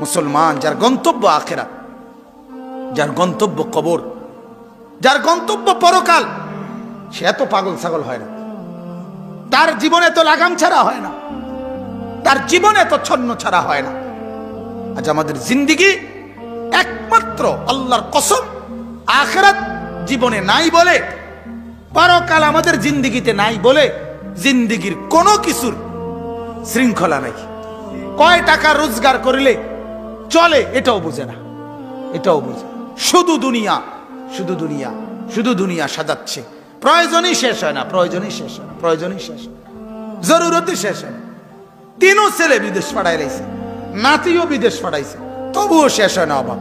মুসলমান যার গন্তব্য আখিরাত, যার গন্তব্য কবর, যার গন্তব্য পরকাল, সে এত পাগল ছাগল হয় না, তার জীবনে তো লাগাম ছাড়া হয় না, তার জীবনে তো ছন্ন ছাড়া হয় না। আজ আমাদের জিন্দিগি একমাত্র আল্লাহর কসম আখিরাত জীবনে নাই বলে, পরকাল আমাদের জিন্দিগিতে নাই বলে জিন্দিগির কোনো কিছুর শৃঙ্খলা নাই। কয় টাকা রোজগার করলে চলে এটাও বুঝে না, এটাও বুঝে। শুধু দুনিয়া, শুধু দুনিয়া, শুধু দুনিয়া সাজাচ্ছে। প্রয়োজনই শেষ হয় না, প্রয়োজনই শেষ হয় না, প্রয়োজনই শেষ হয় না, জরুরতই শেষ হয় না। তিনও ছেলে বিদেশ পাঠাই লাইছে, নাতিও বিদেশ পাঠাইছে, তবুও শেষ হয় না অভাব,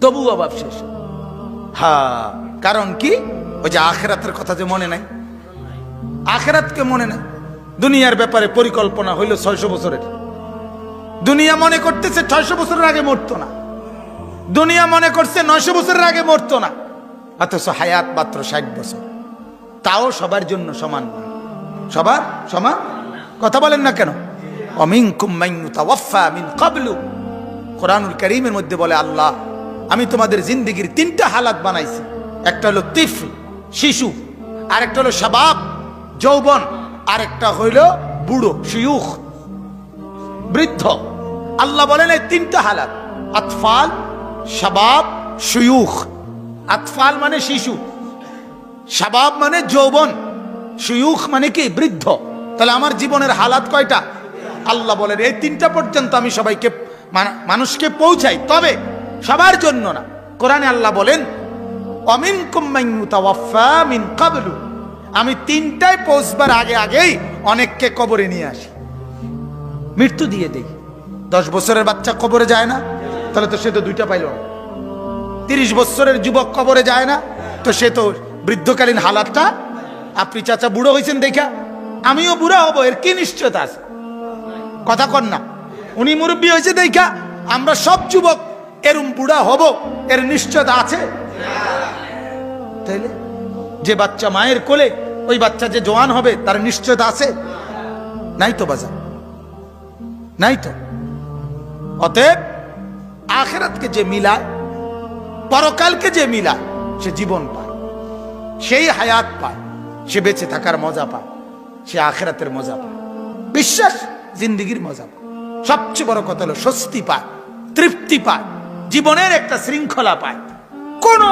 তবুও অভাব শেষ হয়। হ্যাঁ, কারণ কি? ওই যে আখিরাতের কথা যে মনে নাই, আখিরাতকে মনে নাই। দুনিয়ার ব্যাপারে পরিকল্পনা হইল 600 বছরের। দুনিয়া মনে করতেছে 600 বছরের আগে মরতো না, দুনিয়া মনে করছে 900 বছরের আগে মরতো না, অথচ হায়াত মাত্র 60 বছর। তাও সবার জন্য সমান, সবার সমান। কথা বলেন না কেন? অমিনকুম মান ইউতাওয়াফা মিন ক্বাবলু, কোরআনুল কারীমের মধ্যে বলে আল্লাহ, আমি তোমাদের জিন্দেগির 3টা হালাত বানাইছি। একটা হলো তিফল, শিশু, আরেকটা হলো শাবাব, যৌবন, আরেকটা হইল বুড়ো, শিয়ুখ, বৃদ্ধ। আল্লাহ বলেন এই 3টা হালাত, আতফাল, শাবাব, শিয়ুখ। আতফাল মানে শিশু, শাবাব মানে যৌবন, শিয়ুখ মানে কি? বৃদ্ধ। তাহলে আমার জীবনের হালাত কয়টা? আল্লাহ বলেন এই 3টা পর্যন্ত আমি সবাইকে মানুষকে পৌঁছাই, তবে সবার জন্য না। কোরআনে আল্লাহ বলেন অমিনকুম মান ইউতাওয়াফা মিন ক্বাবলু, আমি 3টায় পৌঁছবার আগে আগেই অনেককে কবরে নিয়ে আসি, মৃত্যু দিয়ে দেই। 10 বছরের বাচ্চা কবরে যায় না, তাহলে তো সে তো 2টা পাইল না। 30 বছরের যুবক কবরে যায় না, তো সে তো বৃদ্ধকালীন হালাতটা। আপনি চাচা বুড়ো হয়েছেন দেখা আমিও বুড়া হব, এর কি নিশ্চয়তা আছে? কথা কন না। উনি মুরব্বী হয়েছে দেখা আমরা সব যুবক এরম বুড়া হব, এর নিশ্চয়তা আছে? তাইলে যে বাচ্চা মায়ের কোলে, ওই বাচ্চা যে জওয়ান হবে তার নিশ্চয়তা আছে? নাই তো বাজার, নাই তো। অতএব আখিরাতকে যে মিলায়, পরকালকে যে মিলায়, সে জীবন পায়, সেই হায়াত পায়, সে বেঁচে থাকার মজা পায়, সে আখিরাতের মজা পায়, বিশ্বাস জিন্দেগির মজা পায়। সবচেয়ে বড় কথা হলো স্বস্তি পায়, তৃপ্তি পায়, জীবনের একটা শৃঙ্খলা পায়। কোন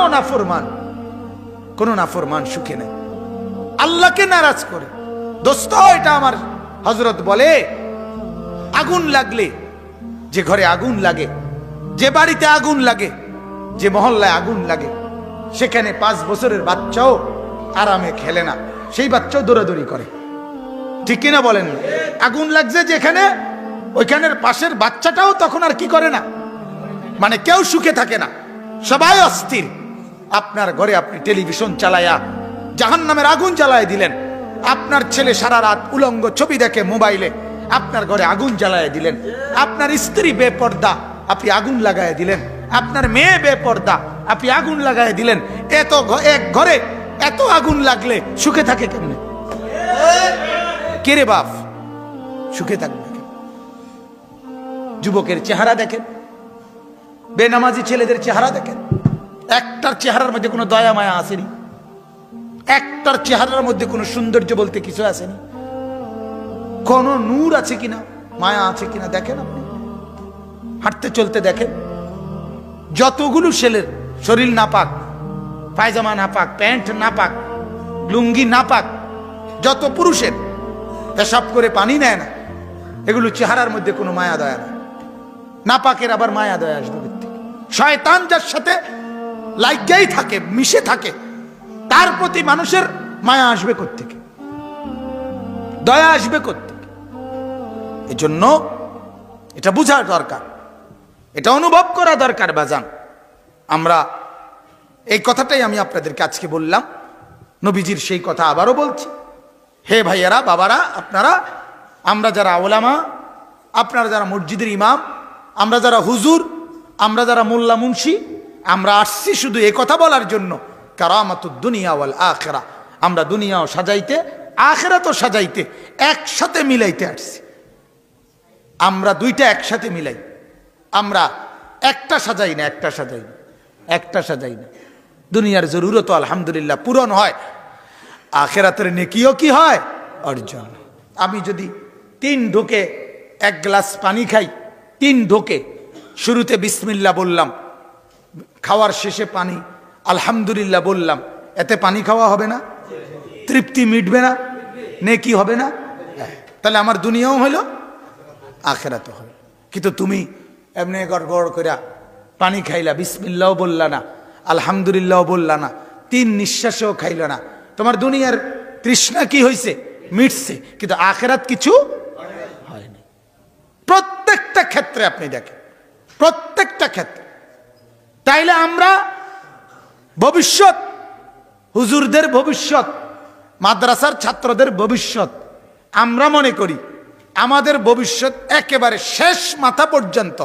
নাফরমান সুখে নেই, আল্লাহকে নারাজ করে। দোস্ত, এটা আমার হযরত বলে, আগুন লাগলে, যে ঘরে আগুন লাগে, যে বাড়িতে আগুন লাগে, যে মহল্লায় আগুন লাগে, সেখানে 5 বছরের বাচ্চাও আরামে খেলে না, সেই বাচ্চাও দৌড়াদৌড়ি করে। ঠিক কিনা বলেন? আগুন লাগছে যেখানে, ওইখানের পাশের বাচ্চাটাও তখন আর কি করে না, মানে কেউ সুখে থাকে না, সবাই অস্থির। আপনার ঘরে আপনি টেলিভিশন চালায়া জাহান্নামের আগুন জ্বালায় দিলেন, আপনার ছেলে সারা রাত উলঙ্গ ছবি দেখে মোবাইলে, আপনার ঘরে আগুন জ্বালায় দিলেন। আপনার স্ত্রী বেপর্দা, আপনি আগুন লাগায় দিলেন। আপনার মেয়ে বেপর্দা, আপনি আগুন লাগায় দিলেন। এত এক ঘরে এত আগুন লাগলে সুখে থাকে কেমনে? কে রে বাপ, সুখে থাকবে? যুবকের চেহারা দেখেন, বেনামাজি ছেলেদের চেহারা দেখেন, একটার চেহারার মধ্যে কোনো দয়া মায়া আসেনি, একটার চেহারার মধ্যে কোনো সৌন্দর্য বলতে কিছু আসেনি, কোন নূর আছে কিনা, মায়া আছে কিনা দেখেন। আপনি হাঁটতে চলতে দেখেন, যতগুলো ছেলের শরীর নাপাক, পায়জামা নাপাক, প্যান্ট নাপাক, লুঙ্গি নাপাক, যত পুরুষের পেশাব করে পানি নেয় না, এগুলো চেহারার মধ্যে কোনো মায়া দয়া না। নাপাকের আবার মায়া দয়া আসবে থেকে? শয়তান যার সাথে লাইগাই থাকে, মিশে থাকে, তার প্রতি মানুষের মায়া আসবে কোত্থেকে, দয়া আসবে কোত্থেকে? এজন্য এটা বোঝার দরকার, এটা অনুভব করা দরকার বাজান। আমরা এই কথাটাই আমি আপনাদেরকে আজকে বললাম, নবীজির সেই কথা আবারও বলছি। হে ভাইয়ারা, বাবারা, আপনারা, আমরা যারা ওলামা, আপনারা যারা মসজিদের ইমাম, আমরা যারা হুজুর, আমরা যারা মোল্লা মুন্সি, আমরা আসছি শুধু এই কথা বলার জন্য, কারামাতুদ দুনিয়া ওয়াল আখিরা, আমরা দুনিয়াও সাজাইতে আখিরাতও সাজাইতে একসাথে মিলাইতে আসছি। আমরা দুইটা একসাথে মিলাই, আমরা একটা সাজাই না। দুনিয়ার জরুরত আলহামদুলিল্লাহ পূরণ হয়, আখেরাতের নেকিও কি হয়? অর্জন। আমি যদি 3 ঢোকে 1 গ্লাস পানি খাই, 3 ঢোকে শুরুতে বিসমিল্লাহ বললাম, খাওয়ার শেষে পানি আলহামদুলিল্লাহ বললাম, এতে পানি খাওয়া হবে না? তৃপ্তি মিটবে না? নেকি হবে না? তাহলে আমার দুনিয়াও হইল, আখেরাতও হইল। কিন্তু তুমি এমনি গড়গড় করে পানি খাইলা, বিসমিল্লাহও বললা না, আলহামদুলিল্লাহও বললা না, 3 নিঃশ্বাসও খাইল না, তোমার দুনিয়ার তৃষ্ণা কি হয়েছে? মিটছে, কিন্তু আখেরাত কিছু হয়নি। প্রত্যেকটা ক্ষেত্রে আপনি দেখেন, প্রত্যেকটা ক্ষেত্রে। তাইলে আমরা ভবিষ্যৎ, হুজুরদের ভবিষ্যৎ, মাদ্রাসার ছাত্রদের ভবিষ্যৎ, আমরা মনে করি আমাদের ভবিষ্যৎ একেবারে শেষ মাথা পর্যন্ত,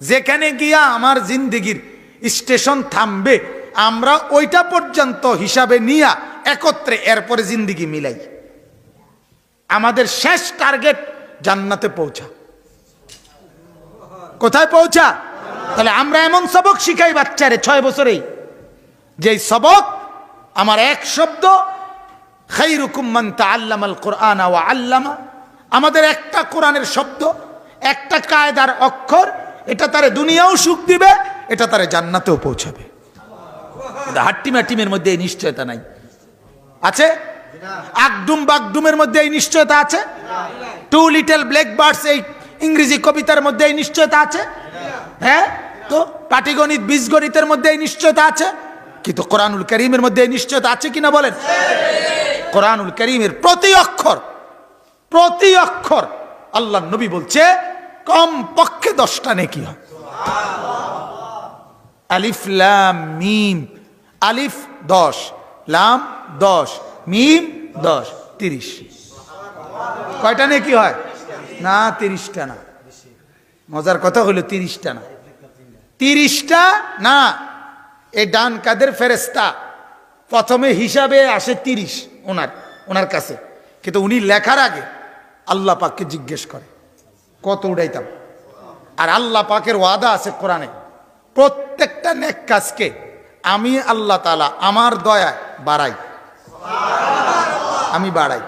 যেখানে গিয়া আমার জিন্দেগির স্টেশন থামবে, আমরা ওইটা পর্যন্ত হিসাবে নিয়া একত্রে এরপরে জিন্দেগি মিলাই। আমাদের শেষ টার্গেট জান্নাতে পৌঁছা। কোথায় পৌঁছা? তাহলে আমরা এমন সবক শিখাই বাচ্চারে 6 বছরেই, যেই সবক আমার এক শব্দ, খায়রুকুম মান তাআল্লামাল কুরআনা ওয়া আল্লামা, আমাদের একটা কোরআনের শব্দ, একটা কায়দার অক্ষর, এটা তারে দুনিয়াও সুখ দিবে, এটা তারে জান্নাতেও পৌঁছাবে। হাট্টিমাটিমের মধ্যে এই নিশ্চয়তা নাই, আছে? আকডুম বাগডুমের মধ্যে এই নিশ্চয়তা আছে? 2 লিটল ব্ল্যাক বার্ডস এই ইংরেজি কবিতার মধ্যে এই নিশ্চয়তা আছে? হ্যাঁ, তো পাটিগণিত বীজগণিতের মধ্যে এই নিশ্চয়তা আছে, কিন্তু কোরআনুল কারীমের মধ্যে এই নিশ্চয়তা আছে কিনা বলেন? কোরআনুল কারীমের প্রতি অক্ষর আল্লাহর নবী বলছে কম পক্ষে 10টা নেকি হয়। আলিফ লাম মিম, আলিফ 10, লাম 10, মিম 10, 30। কয়টা নেকি হয়? না 30টা না। মজার কথা হলো 30টা না, 30টা না। এই ডান কাদের ফেরেশতা প্রথমে হিসাবে আসে 30 ওনার কাছে, কিন্তু উনি লেখার আগে আল্লাহ পাককে জিজ্ঞেস করে কত উড়াইতাম। আর আল্লাহ পাকের ওয়াদা আছে কোরআনে, প্রত্যেকটা নেক কাজকে আমি আল্লাহ তাআলা আমার দয়ায় বাড়াই, আমি বাড়াই।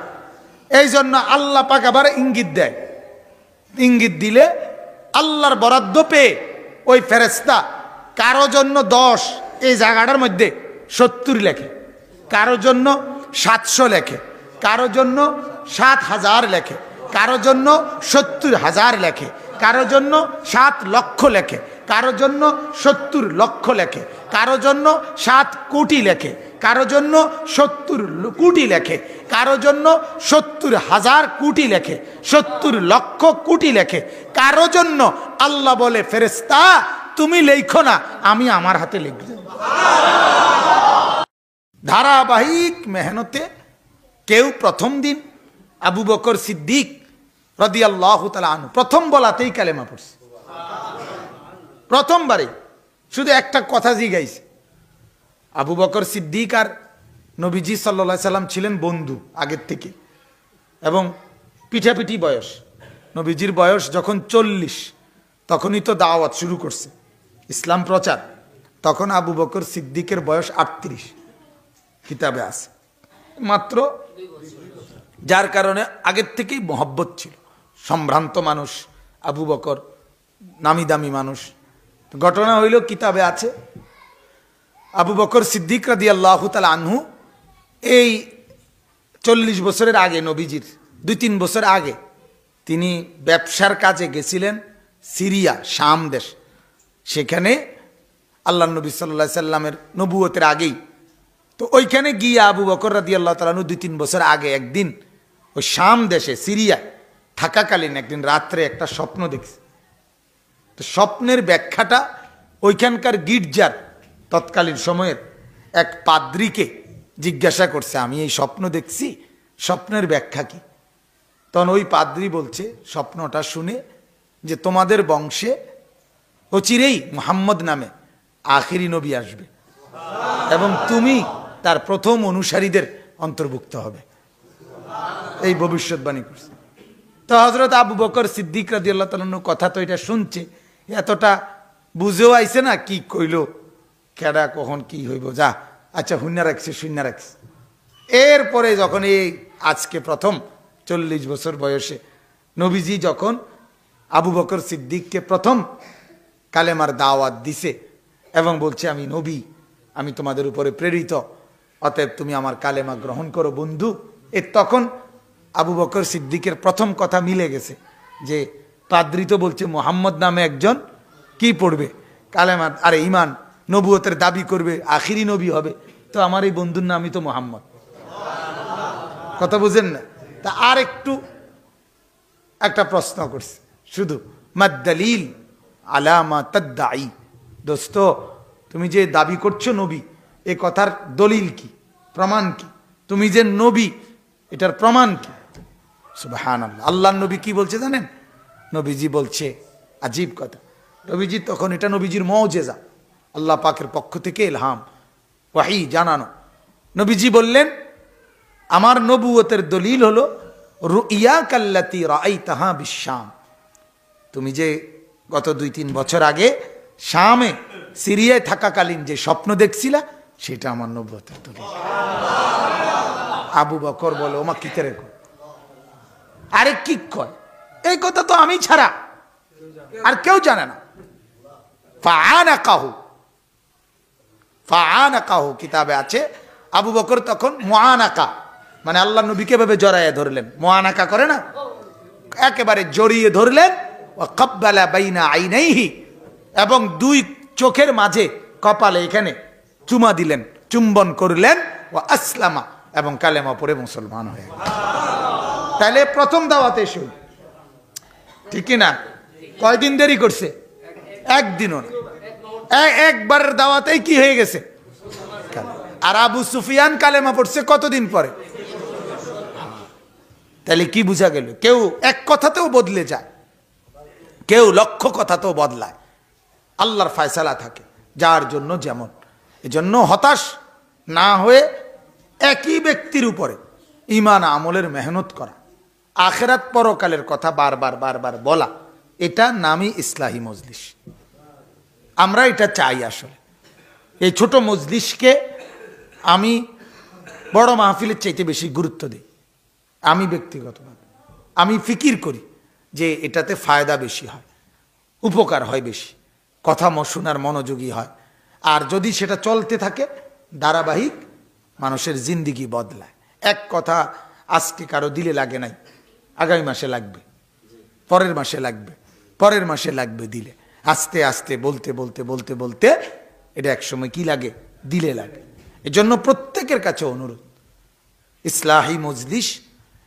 এই জন্য আল্লাহ পাক আবার ইঙ্গিত দেয়, ইঙ্গিত দিলে আল্লাহর বরাদ্দ পেয়ে ওই ফেরেশতা কারো জন্য 10 এই জায়গাটার মধ্যে 70 লেখে, কারো জন্য 700 লেখে, কারো জন্য 7,000 লেখে, কারো জন্য 70,000 লেখে, কারো জন্য 7 লক্ষ লেখে, কারো জন্য 70 লক্ষ লেখে, কারো জন্য 7 কোটি লেখে, কারো জন্য 70 কোটি লেখে, কারো জন্য 70,000 কোটি লেখে, 70 লক্ষ কোটি লেখে, কারো জন্য আল্লাহ বলে ফেরেশতা তুমি লেখো না, আমি আমার হাতে লিখব। ধারাবাহিক মেহনতে কেউ প্রথম দিন আবু বকর সিদ্দিক রাদিয়াল্লাহু তাআলা আনহু প্রথম বলাতেই কালেমা পড়ছে, প্রথমবারে। শুধু একটা কথা জিগাইছে, আবু বকর সিদ্দিক আর নবীজি সাল্লাল্লাহু আলাইহি সাল্লাম ছিলেন বন্ধু আগের থেকে, এবং পিঠাপিঠি বয়স। নবীজির বয়স যখন 40 তখনই তো দাওয়াত শুরু করছে, ইসলাম প্রচার। তখন আবু বকর সিদ্দিকের বয়স 38, কিতাবে আছে মাত্র, যার কারণে আগের থেকেই মহব্বত ছিল। সম্ভ্রান্ত মানুষ আবু বকর, নামি দামি মানুষ। ঘটনা হইল কিতাবে আছে, আবু বকর সিদ্দিক রাদিয়াল্লাহু তাআলা আনহু এই 40 বছরের আগে, নবীজির 2-3 বছর আগে তিনি ব্যবসার কাজে গেছিলেন সিরিয়া, শাম দেশ। সেখানে আল্লাহ নবী সাল্লাল্লাহু আলাইহি সাল্লামের নবুয়তের আগেই তো ওইখানে গিয়ে আবু বকর রাদিয়াল্লাহু তাআলা আনহু 2-3 বছর আগে একদিন ওই শাম দেশে সিরিয়া থাকাকালীন একদিন রাত্রে একটা স্বপ্ন দেখছে। তো স্বপ্নের ব্যাখ্যাটা ওইখানকার গির্জার তৎকালীন সময়ের এক পাদ্রীকে জিজ্ঞাসা করছে, আমি এই স্বপ্ন দেখছি, স্বপ্নের ব্যাখ্যা কি? তখন ওই পাদ্রী বলছে স্বপ্নটা শুনে যে তোমাদের বংশে অচিরেই মুহাম্মদ নামে আখিরি নবী আসবে এবং তুমি তার প্রথম অনুসারীদের অন্তর্ভুক্ত হবে, এই ভবিষ্যৎবাণী করছে। তো হযরত আবু বকর সিদ্দিক রাদিয়াল্লাহু তাআলা কথা তো এটা শুনছে, এতটা বুঝেও আইছে না কি কইল, কেডা কখন কি হইব, যা আচ্ছা শূন্য রাখছে শূন্য রাখছে। এরপরে যখন এই আজকে প্রথম 40 বছর বয়সে নবীজি যখন আবু বকর সিদ্দিককে প্রথম কালেমার দাওয়াত দিছে এবং বলছে আমি নবী, আমি তোমাদের উপরে প্রেরিত, অতএব তুমি আমার কালেমা গ্রহণ করো বন্ধু। তখন আবু বকর সিদ্দিকের প্রথম কথা মিলে গেছে যে পাদ্রী তো বলছে মুহাম্মদ নামে একজন কি পড়বে কালেমা, আরে ইমান নবুয়তের দাবি করবে, আখিরি নবী হবে, তো আমার এই বন্ধুর নামই তো মুহাম্মদ। কথা বুঝেন না? তা আর একটু একটা প্রশ্ন করছে, শুধু মাদ্দালিল আলামা তাদ্দাই, দোস্ত তুমি যে দাবি করছো নবী, এ কথার দলিল কি, প্রমাণ কি? তুমি যে নবী এটার প্রমাণ কি? সুবহানাল্লাহ। আল্লাহর নবী কি বলছে জানেন? নবীজি বলছে আজীব কথা। নবীজি তখন, এটা নবীজির মুজিজা, আল্লাহ পাকের পক্ষ থেকে ইলহাম ওয়াহি জানানো। নবীজি বললেন আমার নবুয়তের দলিল হলো রুইয়া কাল্লাতি রাআইতাহা বিশাম, তুমি যে গত 2-3 বছর আগে শামে সিরিয়ায় থাকাকালীন যে স্বপ্ন দেখছিলা, সেটা আমার নবুয়তের দলিল। আবু বকর বলে ওমা কি করে কয়, আরে কি কয়, এই কথা তো আমি ছাড়া আর কেউ জানে না। ফাআনাকাহু কিতাবে আছে, আবু বকর তখন মুআনাকা মানে আল্লাহ নবীকে ভাবে জড়াইয়া ধরলেন, মুআনাকা করে না, একেবারে জড়িয়ে ধরলেন। ওয়া কাব্বালা বাইনা আইনাইহি, এবং 2 চোখের মাঝে কপালে এখানে চুমা দিলেন, চুম্বন করলেন। ওয়া আসলামা, এবং কালেমা পড়ে মুসলমান হয়ে গেল। তাহলে প্রথম দাওয়াতে শুন, ঠিক না? কয়দিন দেরি করছে? একদিনও না, একবারের দাওয়াতেই কি হয়ে গেছে। আর আবু সুফিয়ান কালেমা পড়ছে কতদিন পরে? তাহলে কি বুঝা গেল? কেউ এক কথাতেও বদলে যায়, কেউ লক্ষ কথাতেও বদলায়। আল্লাহর ফয়সালা থাকে যার জন্য যেমন। এজন্য হতাশ না হয়ে একই ব্যক্তির উপরে ঈমান আমলের মেহনত করা, আখিরাত পরকালের কথা বারবার বারবার বলা, এটা নামই ইসলাহি মজলিস। আমরা এটা চাই। আসলে এই ছোট মজলিসকে আমি বড় মাহফিলের চাইতে বেশি গুরুত্ব দিই। আমি ব্যক্তিগতভাবে আমি ফিকির করি যে এটাতে ফায়দা বেশি হয়, উপকার হয় বেশি, কথা শোনার মনোযোগী হয়। আর যদি সেটা চলতে থাকে ধারাবাহিক, মানুষের জিন্দিগি বদলায়। এক কথা আজকে কারো দিলে লাগে নাই, আগামী মাসে লাগবে, পরের মাসে লাগবে, পরের মাসে লাগবে দিলে। আস্তে আস্তে বলতে বলতে বলতে বলতে এটা একসময় কি লাগে, দিলে লাগে। এজন্য প্রত্যেকের কাছে অনুরোধ, ইসলাহি মজলিস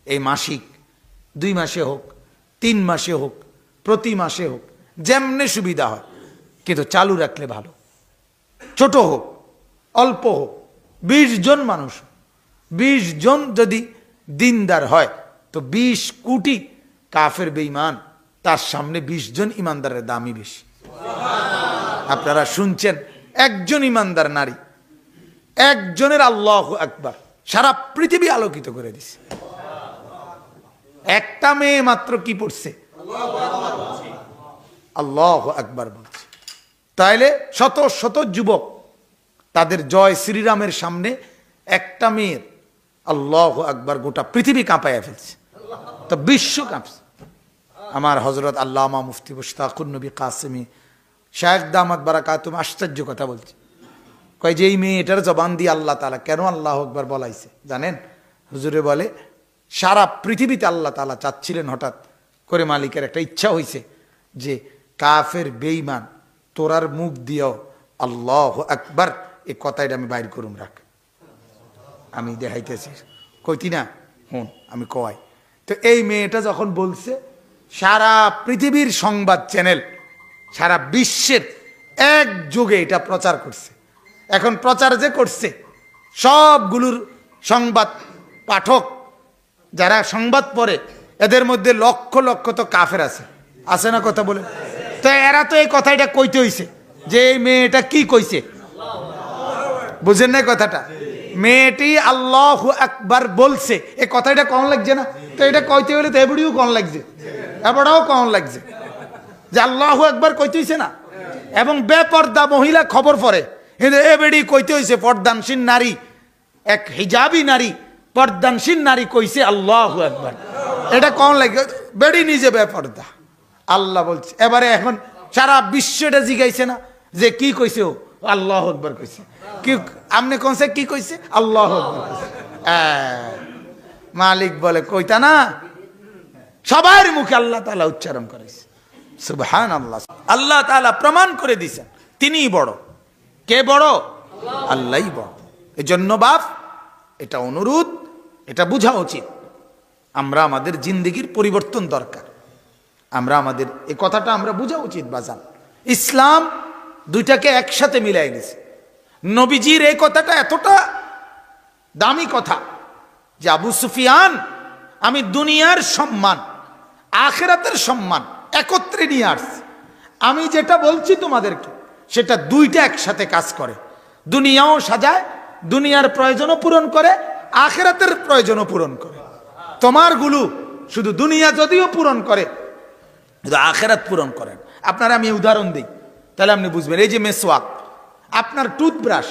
এই মাসিক, 2 মাসে হোক, 3 মাসে হোক, প্রতি মাসে হোক, যেমনে সুবিধা হয়, কিন্তু চালু রাখলে ভালো। ছোট হোক, অল্প হোক, 20 জন মানুষ, 20 জন যদি দিনদার হয় তো 20 কোটি কাফের বেঈমান, তার সামনে 20 জন ইমানদারের দামই বেশি। আপনারা শুনছেন, একজন ইমানদার নারী, একজনের আল্লাহু আকবার সারা পৃথিবী আলোকিত করে দিছে। একটা মেয়ে মাত্র কি পড়ছে, আল্লাহু আকবার বলছে। তাইলে শত শত যুবক তাদের জয় শ্রীরামের সামনে একটা মেয়ের আল্লাহু আকবার গোটা পৃথিবী কাঁপাইয়া ফেলছে, তো বিশ্ব কাঁপছে। আমার হযরত আল্লামা মুফতি মুশতাকুর নবী কাসেমি শায়েখ দামাত বারাকাতুম আশ্চর্য কথা বলছে। কয় যে এই মেয়েটার জবান দিয়ে আল্লাহ তাআলা কেন আল্লাহু আকবার বলাইছে জানেন? হুজুরে বলে সারা পৃথিবীতে আল্লাহ তাআলা চাচ্ছিলেন, হঠাৎ করে মালিকের একটা ইচ্ছা হইছে যে কাফের বেঈমান তোরার মুখ দিয়েও আল্লাহু আকবার এই কথাটা আমি বাইর করুম, রাখ, আমি দেখাইতেছি, কইতি না হুন আমি কয়। তো এই মেয়েটা যখন বলছে, সারা পৃথিবীর সংবাদ চ্যানেল, সারা বিশ্বের এক যুগে এটা প্রচার করছে। এখন প্রচার যে করছে, সবগুলোর সংবাদ পাঠক যারা সংবাদ পড়ে, এদের মধ্যে লক্ষ লক্ষ তো কাফের আছে, আছে না? কথা বলে তো এরা তো এই কথাটা কইতে হইছে যে এই মেয়েটা কি কইছে, বুঝেন না কথাটা? মেয়েটি আল্লাহু আকবার বলছে, এই কথাটা কম লাগছে না? তো এটা কইতে হলে তো এবড়িও কম লাগছে, এবড়াও কম লাগছে। যে আল্লাহু আকবার কইতে হইছে না, এবং বেপর্দা মহিলা খবর পড়ে, কিন্তু এ বেড়ি কইতে হইছে পর্দানসীন নারী, এক হিজাবি নারী পর্দানসীন নারী কইছে আল্লাহু আকবার। এটা কোন লাগে? বেড়ি নিজে বেপর্দা, আল্লাহ বলছে। এবারে এখন সারা বিশ্বটা জিগাইছে না যে কি কইছে? ও আল্লাহু আকবার কইছে। কি আমনে কোনছে কি কইছে? আল্লাহু আকবার কইছে। মালিক বলে কইতা না, সবার মুখে আল্লাহ তাআলা উচ্চারণ করেছে সুবহানাল্লাহ। আল্লাহ তাআলা প্রমাণ করে দিয়েছেন তিনিই বড়। কে বড়? আল্লাহই বড়। এজন্য বাপ, এটা অনুরোধ, এটা বোঝা উচিত। আমরা আমাদের জিন্দেগির পরিবর্তন দরকার। আমরা আমাদের এই কথাটা আমরা বোঝা উচিত বাজান। ইসলাম দুইটাকে একসাথে মিলাই দিয়েছে। নবীজির এই কথাটা এতটা দামি কথা যে আবু সুফিয়ান, আমি দুনিয়ার সম্মান আখিরাতের সম্মান একত্রে নিয়ে আসছি। আমি যেটা বলছি তোমাদেরকে সেটা দুইটা একসাথে কাজ করে। দুনিয়াও সাজায়, দুনিয়ার প্রয়োজনও পূরণ করে, আখিরাতের প্রয়োজনও পূরণ করে। তোমার গুলো শুধু দুনিয়া যদিও পূরণ করে, কিন্তু আখিরাত পূরণ করেন। আপনারা আমি উদাহরণ দিই, তাহলে আপনি বুঝবেন। এই যে মেসওয়াক, আপনার টুথব্রাশ,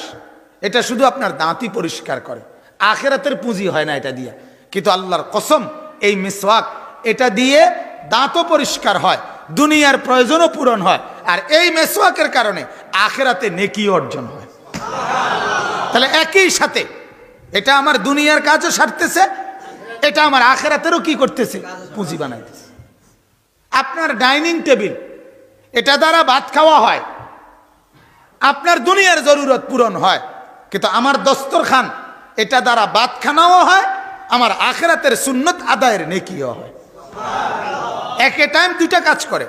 এটা শুধু আপনার দাঁতই পরিষ্কার করে, আখিরাতের পুঁজি হয় না এটা দিয়ে। কিন্তু আল্লাহর কসম, এই মেসওয়াক এটা দিয়ে দাঁতও পরিষ্কার হয়, দুনিয়ার প্রয়োজনও পূরণ হয়, আর এই মেসওয়াকের কারণে আখিরাতে নেকি অর্জন হয়। তাহলে একই সাথে এটা আমার দুনিয়ার কাজও সারতেছে, এটা আমার আখিরাতেরও কি করতেছে? পুঁজি বানাইতেছে। আপনার ডাইনিং টেবিল, এটা দ্বারা ভাত খাওয়া হয়, আপনার দুনিয়ার জরুরত পূরণ হয়, কিন্তু আমার দস্তরখান, এটা দ্বারা ভাত খানাও হয়, আমার আখিরাতের সুন্নত আদায়ের নেকিও হয়। এক এ টাইম দুইটা কাজ করে,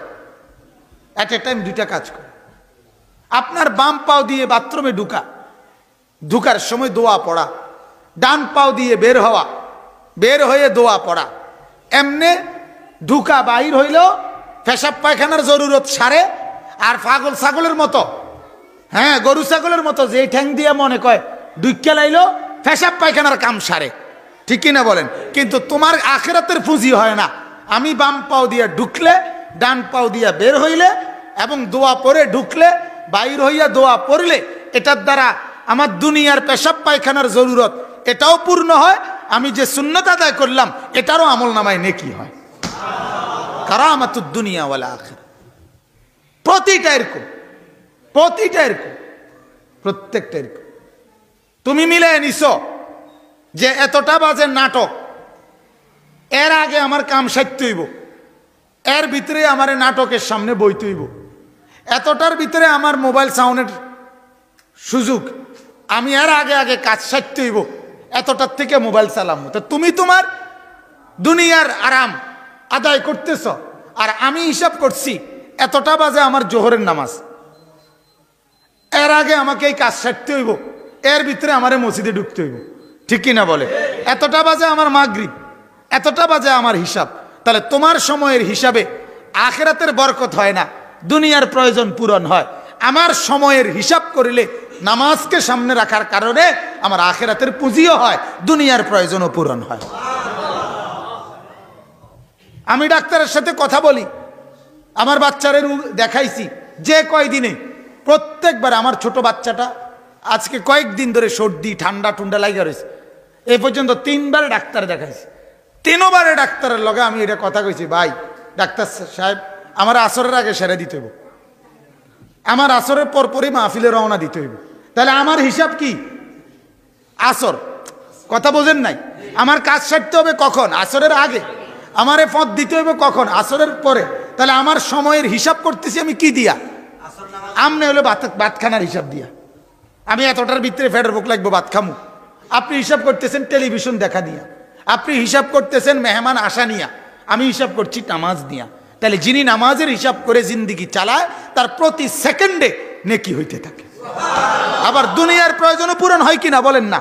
এট এ টাইম দুইটা কাজ করে। আপনার বাম পাও দিয়ে বাথরুমে ঢুকার সময় দোয়া পড়া, ডান পাও দিয়ে বের হওয়া, বের হয়ে দোয়া পড়া, এমনে ঢুকা বাহির হইলেও পেশাব পায়খানার জরুরত সারে। আর পাগল ছাগলের মতো, হ্যাঁ গরু ছাগলের মতো যে ঠ্যাং দিয়ে মনে কয় দুইকা লাইলো পেশাব পায়খানার কাম সারে, ঠিক কিনা বলেন? কিন্তু তোমার আখিরাতের পুঁজি হয় না। আমি বাম পাও দিয়ে ঢুকলে, ডান পাও দিয়ে বের হইলে, এবং দোয়া পরে ঢুকলে, বাইর হইয়া দোয়া পড়লে, এটার দ্বারা আমার দুনিয়ার পেশাব পায়খানার জরুরত এটাও পূর্ণ হয়, আমি যে সুন্নত আদায় করলাম এটারও আমল নামায় নেকি হয়। কারামাতুদ দুনিয়া ওয়াল আখিরা। প্রতিটা এরকম, প্রতিটা এরকম, প্রত্যেকটা এরকম। তুমি মিলে নিছো যে এতটা বাজে নাটক, এর আগে আমার কাম সারতে হইব, এর ভিতরে আমার নাটকের সামনে বইতে হইব, এতটার ভিতরে আমার মোবাইল সাউন্ডের সুযোগ, আমি এর আগে আগে কাজ সারতে হইব, এতটার থেকে মোবাইল চালাম। তো তুমি তোমার দুনিয়ার আরাম আদায় করতেছ, আর আমি হিসাব করছি এতটা বাজে আমার জোহরের নামাজ, এর আগে আমাকে এই কাজ সারতে হইব, এর ভিতরে আমার মসজিদে ঢুকতে হইব, ঠিক কিনা বলে? এতটা বাজে আমার মাগরিব, এতটা বাজে আমার হিসাব। তাহলে তোমার সময়ের হিসাবে আখিরাতের বরকত হয় না, দুনিয়ার প্রয়োজন পূরণ হয়। আমার সময়ের হিসাব করিলে নামাজকে সামনে রাখার কারণে আমার আখিরাতের পুঁজিও হয়, দুনিয়ার প্রয়োজনও পূরণ হয়। আমি ডাক্তারের সাথে কথা বলি, আমার বাচ্চারে দেখাইছি, যে কয়দিনে প্রত্যেকবার আমার ছোট বাচ্চাটা আজকে কয়েকদিন ধরে সর্দি ঠান্ডা টুন্ডা লাগিয়ে রয়েছে, এ পর্যন্ত 3 বার ডাক্তার দেখাইছি। 3 বারে ডাক্তারের লগে আমি এটা কথা কইছি, ভাই ডাক্তার সাহেব আমার আসরের আগে সেরে দিতে হইব, আমার আসরের পরপরই মাহফিলে রওনা দিতে হইব। তাহলে আমার হিসাব কি? আসর। কথা বোঝেন নাই? আমার কাজ সারতে হবে কখন? আসরের আগে। আমারে পথ দিতে হবে কখন? আসরের পরে। তাহলে আমার সময়ের হিসাব করতেছি আমি কি দিয়া? আমনে হলো ভাতখানার হিসাব দিয়া। আমি এতটার ভিতরে ফেডার বুক লাগবো ভাত খামু, আপনি হিসাব করতেছেন টেলিভিশন দেখা দিয়া, আপনি হিসাব করতেছেন মেহমান আসা নিয়া, আমি হিসাব করছি নামাজ নিয়া। তাহলে যিনি নামাজের হিসাব করে জিন্দিগি চালায় তার প্রতি সেকেন্ডে নেকি হইতে থাকে। আবার দুনিয়ার প্রয়োজনও পূরণ হয় কিনা বলেন না?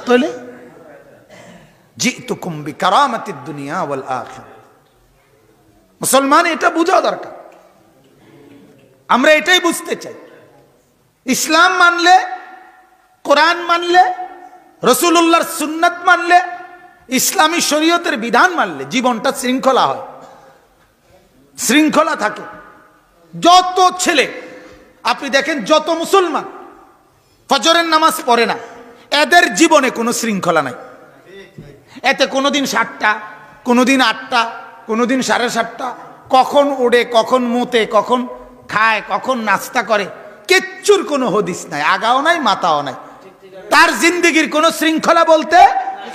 তাহলে জিতুকুম বিকারামাতিদ দুনিয়া ওয়াল আখিরা। মুসলমান এটা বোঝা দরকার, আমরা এটাই বুঝতে চাই। ইসলাম মানলে, কোরআন মানলে, রাসূলুল্লাহর সুন্নাত মানলে, ইসলামী শরীয়তের বিধান মানলে জীবনটা শৃঙ্খলা হয়, শৃঙ্খলা থাকে। যত ছেলে আপনি দেখেন, যত মুসলমান ফজরের নামাজ পড়ে না, এদের জীবনে কোনো শৃঙ্খলা নাই। এতে কোনোদিন 7টা, কোনোদিন 8টা, কোনোদিন 7:30, কখন ওড়ে, কখন মুতে, কখন খায়, কখন নাস্তা করে, কিচ্ছুর কোনো হদিস নাই, আগাও নাই মাথাও নাই। তার জিন্দেগির কোনো শৃঙ্খলা বলতে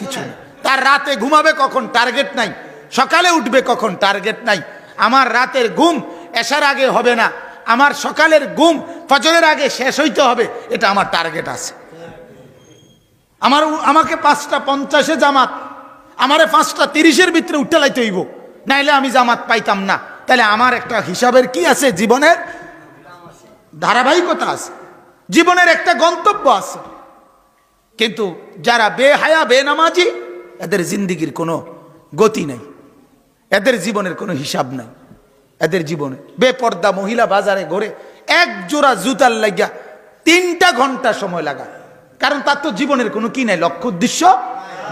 কিছু নেই। তার রাতে ঘুমাবে কখন টার্গেট নাই, সকালে উঠবে কখন টার্গেট নাই। আমার রাতের ঘুম এশার আগে হবে না, আমার সকালের ঘুম ফজরের আগে শেষ হইতে হবে, এটা আমার টার্গেট আছে। আমাকে 5:50 জামাত, আমারে 5:30 ভিতরে উঠতে লাইতে হইব, নাইলে আমি জামাত পাইতাম না। তাহলে আমার একটা হিসাবের কি আছে, জীবনের ধারাবাহিকতা আছে, জীবনের একটা গন্তব্য আছে। কিন্তু যারা বেহায়া বেনামাজি, এদের জিন্দেগির কোনো গতি নাই, এদের জীবনের কোনো হিসাব নাই। এদের জীবনে বেপর্দা মহিলা বাজারে ঘুরে এক জোড়া জুতার লাগিয়া 3টা ঘন্টা সময় লাগায়, কারণ তার তো জীবনের কোনো কি নাই, লক্ষ্য উদ্দেশ্য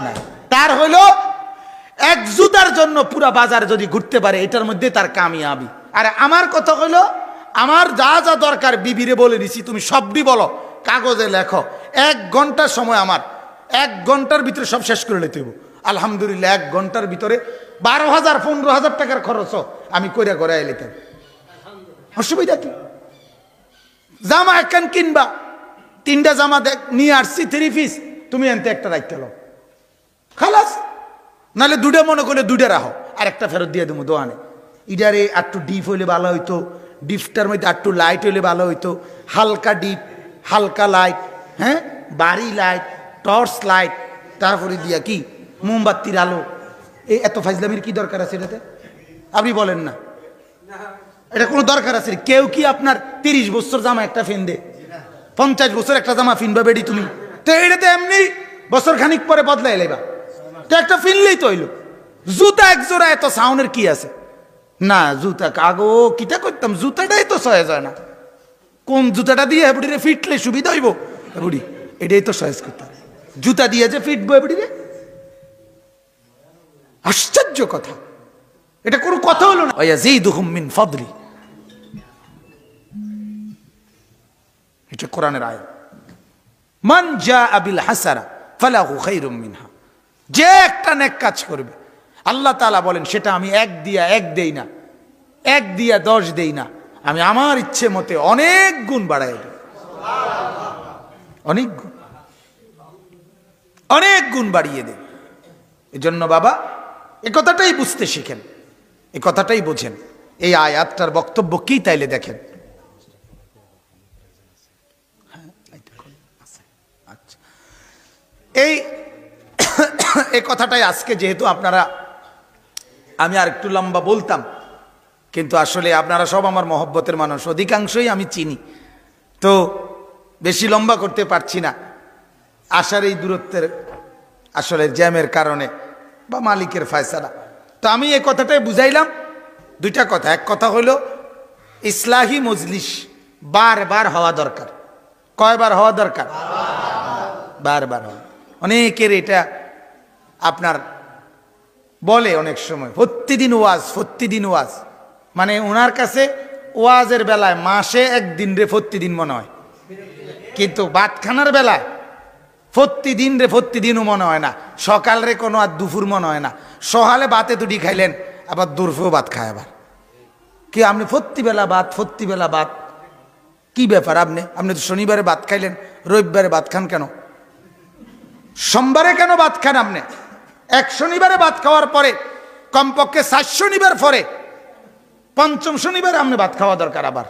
নাই। তার হইল এক জুতার জন্য পুরা বাজার যদি ঘুরতে পারে, এটার মধ্যে তার কামিয়াবি। আর আমার কথা হইল, আমার যা যা দরকার বিবিরে বলে দিছি, তুমি সবই বলো, কাগজে লেখো, 1 ঘন্টার সময় আমার, 1 ঘন্টার ভিতরে সব শেষ করে নিতে হইব। আলহামদুলিল্লাহ 1 ঘন্টার ভিতরে 12,000 15,000 টাকার খরচ আমি কইরা করে এলিতাম, অসুবিধা কি? জামা একখান কিনবা, 3টা জামা নিয়ে আসছি 3 পিস, তুমি এনতে একটা রাখতে লো, খালাস। নাহলে 2টা মনে করলে 2টা রাখো, আর একটা ফেরত দিয়ে দেবো দোকানে। ইডারে একটু ডিপ হইলে ভালো হইতো, ডিপটার মধ্যে একটু লাইট হইলে ভালো হইতো, হালকা ডিপ, হালকা লাইট, হ্যাঁ, বাড়ি লাইট, টর্চ লাইট, তারপরে দিয়া কি মোমবাতির আলো। এই এত ফাইজলামির কি দরকার আছে এটাতে? আপনি বলেন না, এটা কোনো দরকার আছে? কেউ কি আপনার 30 বছর জামা একটা ফিন দে, 50 বছর একটা জামা ফিনবা বেডি তুমি? তো এটাতে এমনি বছর খানিক পরে বদলাই এলাইবা, তো একটা ফিনলেই তো হইলো। জুতা এক জোড়া এত সাউন্ডের কি আছে? না জুতা কাগো কিটা করতাম, জুতাটাই তো সহজ হয় না। কোন জুতাটা দিয়ে বুড়িরে ফিটলে সুবিধা হইব? বুড়ি এটাই তো সহজ করতাম, জুতা দিয়ে যে ফিটবো বুড়িরে, আশ্চর্য কথা, এটা কোনো কথা হলো না। ওয়াজিদুহুম মিন ফাদলি, এটা কোরআনের আয়াত। মান জাআ বিল হাসানা ফালাহু খায়রুম মিনহা, যে একটা নেক কাজ করবে আল্লাহ তাআলা বলেন সেটা আমি 1 দিয়া 1 দেই না, 1 দিয়া 10 দেই না, আমি আমার ইচ্ছে মতে অনেক গুণ বাড়াই দেই, অনেক গুণ, অনেক গুণ বাড়িয়ে দেই। এজন্য বাবা এই কথাটাই বুঝতে শিখেন, এই কথাটাই বোঝেন। এই আয়াতটার বক্তব্য কি তাইলে দেখেন। এই কথাটাই আজকে যেহেতু আপনারা, আমি আর একটু লম্বা বলতাম, কিন্তু আসলে আপনারা সব আমার মহব্বতের মানুষ, অধিকাংশই আমি চিনি, তো বেশি লম্বা করতে পারছি না। আসার এই দূরত্বের আসলে জ্যামের কারণে বা মালিকের ফয়সালা। তো আমি এই কথাটাই বুঝাইলাম, 2টা কথা। এক কথা হলো ইসলাহি মজলিস বারবার হওয়া দরকার। কয়বার হওয়া দরকার? বারবার হওয়া। অনেকের এটা আপনার বলে অনেক সময় প্রতিদিন ওয়াজ, প্রতিদিন ওয়াজ, মানে ওনার কাছে ওয়াজের বেলায় মাসে 1 দিন রে প্রতিদিন মনে হয়, কিন্তু ভাতখানার বেলায় প্রতিদিন রে প্রতিদিনও মনে হয় না, সকাল রে কোনো আর দুপুর মনে হয় না। সকালে ভাতে দুটি খাইলেন, আবার দুপুরেও ভাত খায়, আবার কি আপনি প্রতিবেলা ভাত, প্রতিবেলা ভাত, কি ব্যাপার? আপনি তো শনিবারে ভাত খাইলেন, রবিবারে ভাত খান কেন? সোমবারে কেন ভাত খান আপনি? 1 শনিবারে ভাত খাওয়ার পরে কমপক্ষে 4 শনিবার পরে 5ম শনিবারে আপনি ভাত খাওয়া দরকার আবার।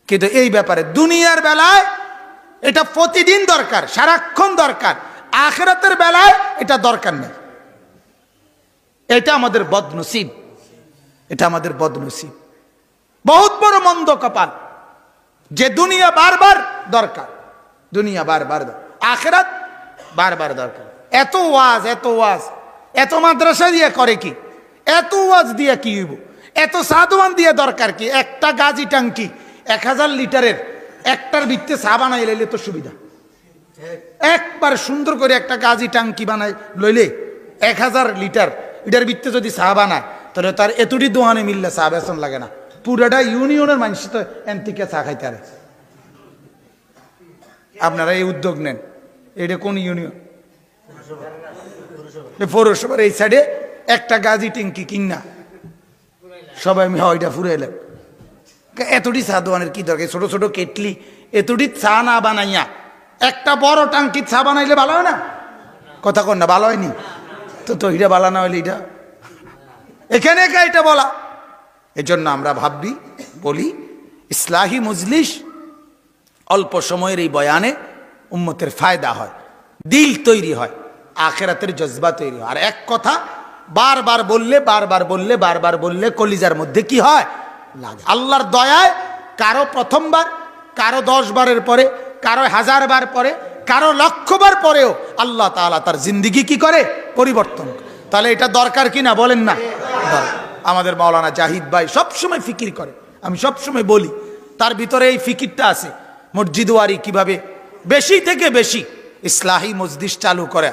কিন্তু এই ব্যাপারে দুনিয়ার বেলায় এটা প্রতিদিন দরকার, সারাক্ষণ দরকার। আখিরাতের বেলায় এটা দরকার নেই। এটা আমাদের বদনসিব, এটা আমাদের বদনসিব, বহুত বড় মন্দ কপাল যে দুনিয়া বারবার দরকার, দুনিয়া বারবার আখিরাত বারবার দরকার। এত ওয়াজ, এত ওয়াজ, এত মাদ্রাসা দিয়ে করে কি? এত ওয়াজ দিয়ে কি হইব? এত সাধুয়ান দিয়ে দরকার কি? একটা গাজি টাঙ্কি 1000 লিটারের, একটার ভিত্তে চা বানাই লইলে তো সুবিধা। একবার সুন্দর করে একটা গাজি টাঙ্কি বানাই লইলে 1000 লিটার, এটার ভিত্তে যদি চা বানায় তাহলে তার এতটি দোহানে মিললে চা বেসন লাগে না, পুরাটা ইউনিয়নের মানুষ তো এনতিকে চা খাইতে পারে। আপনারা এই উদ্যোগ নেন। এটা কোন ইউনিয়ন? পৌরসভার এই সাইডে একটা গাজি ট্যাঙ্কি কিনা সবাই আমি ওইটা ফুরে এলাম। এতটি চা দোয়ানের কি দরকার? ছোট ছোট কেটলি এতটি চা না বানাইয়া একটা বড় টাঙ্কি চা বানাইলে ভালো হয় না? কথা কন না, ভালো হয়নি তো এটা ভালো না হইলে এটা এখানে এটা বলা। এজন্য আমরা ভাববি বলি ইসলাহি মজলিস অল্প সময়ের এই বয়ানে উম্মতের ফায়দা হয়, দিল তৈরি হয়, আখেরাতের জজবা তৈরি হয়। আর এক কথা বারবার বললে কলিজার মধ্যে কি হয়? লাগে। আল্লাহর দয়ায় কারো প্রথমবার, কারো 10 বারের পরে, কারো 1000 বার পরে, কারো 1,00,000 বার পরেও আল্লাহ তাআলা তার জিন্দিগি কি করে? পরিবর্তন। তাহলে এটা দরকার কিনা বলেন না? আমাদের মাওলানা জাহিদ ভাই সবসময় ফিকির করে, আমি সবসময় বলি তার ভিতরে এই ফিকিরটা আছে। মসজিদওয়ারি কিভাবে বেশি থেকে বেশি ইসলাহি মজলিস চালু করে।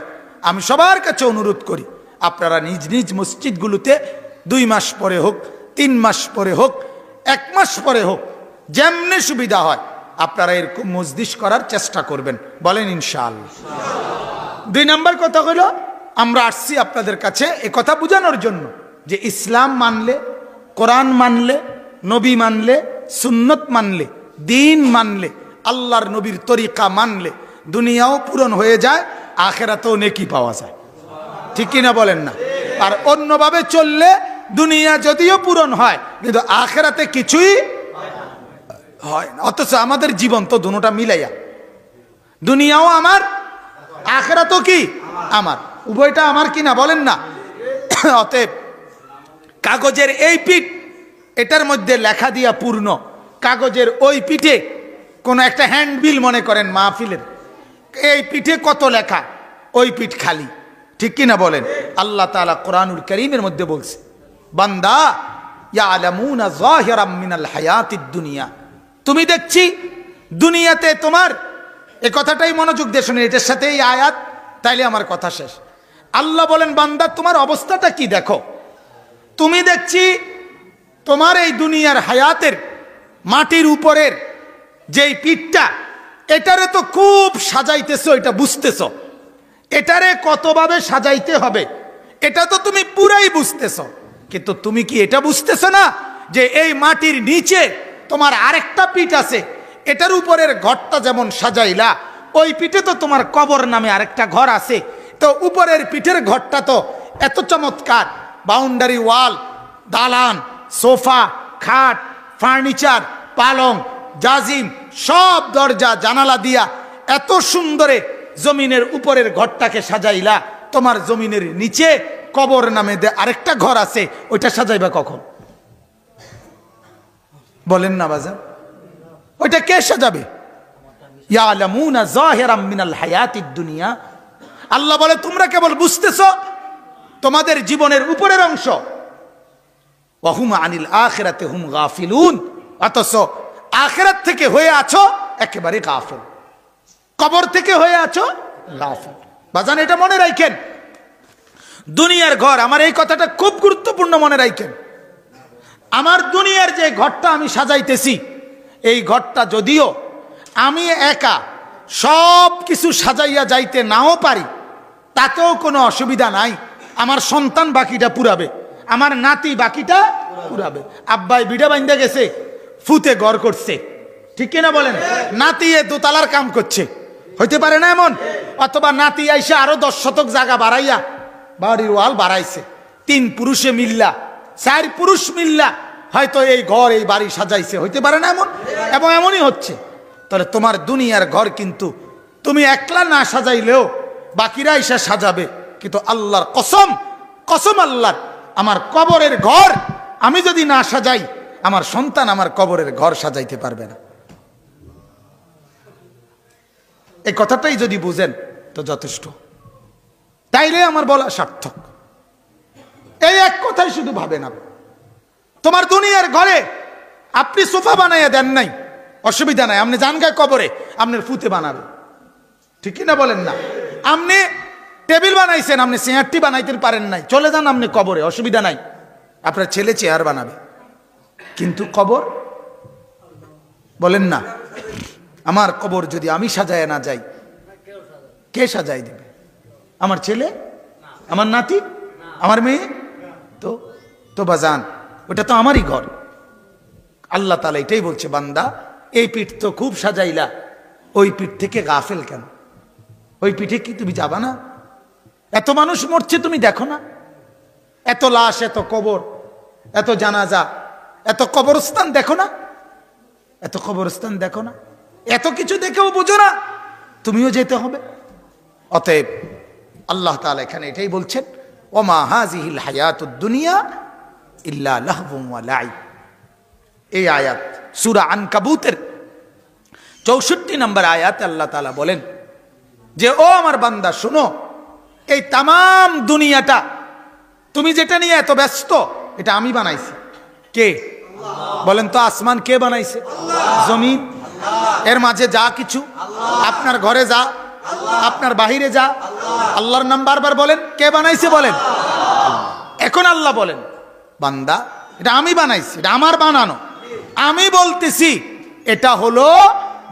আমি সবার কাছে অনুরোধ করি আপনারা নিজ নিজ মসজিদগুলোতে 2 মাস পরে হোক, 3 মাস পরে হোক, 1 মাস পরে হোক, যেমনি সুবিধা হয় আপনারা এরকম মজলিস করার চেষ্টা করবেন। বলেন ইনশাআল্লাহ। 2 নম্বর কথা হলো আমরা আসছি আপনাদের কাছে এ কথা বোঝানোর জন্য যে ইসলাম মানলে, কোরআন মানলে, নবী মানলে, সুন্নত মানলে, দিন মানলে, আল্লাহর নবীর তরিকা মানলে দুনিয়াও পূরণ হয়ে যায়, আখেরাতেও নেকি পাওয়া যায়। ঠিক কিনা বলেন না? আর অন্যভাবে চললে দুনিয়া যদিও পূরণ হয় কিন্তু আখেরাতে কিছুই হয় না। অথচ আমাদের জীবন তো দুটোটা মিলাইয়া, দুনিয়াও আমার, আখেরাতও কি আমার, উভয়টা আমার কিনা বলেন না? অতএব কাগজের এই পিঠ এটার মধ্যে লেখা দিয়া পূর্ণ, কাগজের ওই পিঠে কোন একটা হ্যান্ডবিল মনে করেন মাহফিলের, এই পিঠে কত লেখা, ওই পিঠ খালি। ঠিক কিনা বলেন? আল্লাহ তাআলা কোরআনুল কারীমের মধ্যে বলছে বান্দা ইয়ালামুনা যাহিরাম মিনাল হায়াতিদ দুনিয়া, তুমি দেখছি দুনিয়াতে তোমার, এই কথাটাই মনোযোগ দিয়ে শুনে, এটার সাথে এই আয়াত, তাইলে আমার কথা শেষ। আল্লাহ বলেন বান্দা তোমার অবস্থাটা কি দেখো, তুমি দেখছি তোমার এই দুনিয়ার হায়াতের মাটির উপরের যেই পিঠটা, এটারে তো খুব সাজাইতেছো, এটা বুঝতেছো, এটারে কতভাবে সাজাইতে হবে এটা তো তুমি পুরাই বুঝতেছো, কিন্তু তুমি কি এটা বুঝতেছো না যে এই মাটির নিচে তোমার আরেকটা পিঠ আছে, এটার উপরের ঘরটা যেমন সাজাইলা, ওই পিঠে তো তোমার কবর নামে আরেকটা ঘর আছে। তো উপরের পিঠের ঘরটা তো এত চমৎকার, বাউন্ডারি ওয়াল, দালান, সোফা, খাট, ফার্নিচার, পালং, জাজিম, সব দরজা জানালা দিয়া এত সুন্দরে জমিনের উপরের ঘরটাকে সাজাইলা, তোমার জমিনের নিচে কবর নামে আরেকটা ঘর আছে, ওইটা সাজাইবা কখন? বলেন না বাজার, ওইটা কে সাজাবে? ইয়ালামুনা যাহিরাম মিনাল হায়াতিদ দুনিয়া, আল্লাহ বলে তোমরা কেবল বুঝতেছো তোমাদের জীবনের উপরের অংশ, ওয়া হুম আনিল আখিরাতি হুম গাফিলুন, অথচ আখিরাত থেকে হয়ে আছো একেবারে গাফিল, কবর থেকে হয়ে আছো গাফিল। বাজান এটা মনে রাখেন, দুনিয়ার ঘর, আমার এই কথাটা খুব গুরুত্বপূর্ণ মনে রাখেন, আমার দুনিয়ার যে ঘরটা আমি সাজাইতেছি, এই ঘরটা যদিও আমি একা সব কিছু সাজাইয়া যাইতে নাও পারি, তাতেও কোনো অসুবিধা নাই, আমার সন্তান বাকিটা পুরাবে, আমার নাতি বাকিটা পুরাবে। আব্বাই বিড়া বাইন্দা গেছে, ফুতে ঘর করছে, ঠিক কিনা বলেন? নাতি এ দোতলার কাম করছে, হইতে পারে না এমন? অথবা নাতি আইসা আরো 10 শতক জায়গা বাড়াইয়া বাড়ির ওয়াল বাড়াইছে, 3 পুরুষে মিল্লা, 4 পুরুষ মিল্লা হয়তো এই ঘর এই বাড়ি সাজাইছে, হইতে পারে না এমন? এবং এমনই হচ্ছে। তাহলে তোমার দুনিয়ার ঘর কিন্তু তুমি একলা না সাজাইলেও বাকিরা এসে সাজাবে, কিন্তু আল্লাহর কসম, কসম আল্লাহর, আমার কবরের ঘর আমি যদি না সাজাই, আমার সন্তান আমার কবরের ঘর সাজাইতে পারবে না। এই কথাটাই যদি বুঝেন তো যথেষ্ট, তাইলে আমার বলা সার্থক। এই এক কথাই শুধু ভাবে না, তোমার দুনিয়ার ঘরে আপনি সোফা বানাইয়া দেন নাই, অসুবিধা নাই, আপনি জান গায়ে কবরে আপনার ফুতে বানাবে, ঠিক না বলেন না? আপনি টেবিল বানাইছেন, আপনি চেয়ারটি বানাইতে পারেন নাই, চলে যান আপনি কবরে, অসুবিধা নাই, আপনার ছেলে চেয়ার বানাবে, কিন্তু কবর বলেন না, আমার কবর যদি আমি সাজায় না যাই, কে সাজাই দিবে? আমার ছেলে, আমার নাতি, আমার মেয়ে? তো তো বাজান, ওটা তো আমারই ঘর। আল্লাহ তাআলা এটাই বলছে, বান্দা এই পিঠ তো খুব সাজাইলা, ওই পিঠ থেকে গাফেল কেন? ওই পিঠে কি তুমি যাবা না? এত মানুষ মরছে তুমি দেখো না? এত লাশ, এত কবর, এত জানাজা, এত কবরস্থান দেখো না? এত কবরস্থান দেখো না? এত কিছু দেখেও বুঝো না তুমিও যেতে হবে? অতএব আল্লাহ তাআলা এখানে এটাই বলছেন, ওমা হাযিহিল হায়াতুদ দুনিয়া ইল্লা লাহবুন ওয়া লাইব। এই আয়াত সূরা আনকাবুতের 64 নম্বর আয়াতে আল্লাহ তাআলা বলেন যে, ও আমার বান্দা শোনো, এই তাম দুনিয়াটা তুমি যেটা নিয়ে এত ব্যস্ত, এটা আমি বানাইছি। কে বলেন তো? আসমান কে বানাইছে? জমিন, এর মাঝে যা কিছু, আপনার ঘরে যা, আপনার বাহিরে যা, আল্লাহর নাম বারবার বলেন। কে বানাইছে বলেন? এখন আল্লাহ বলেন, বান্দা এটা আমি বানাইছি, এটা আমার বানানো। আমি বলতেছি এটা হলো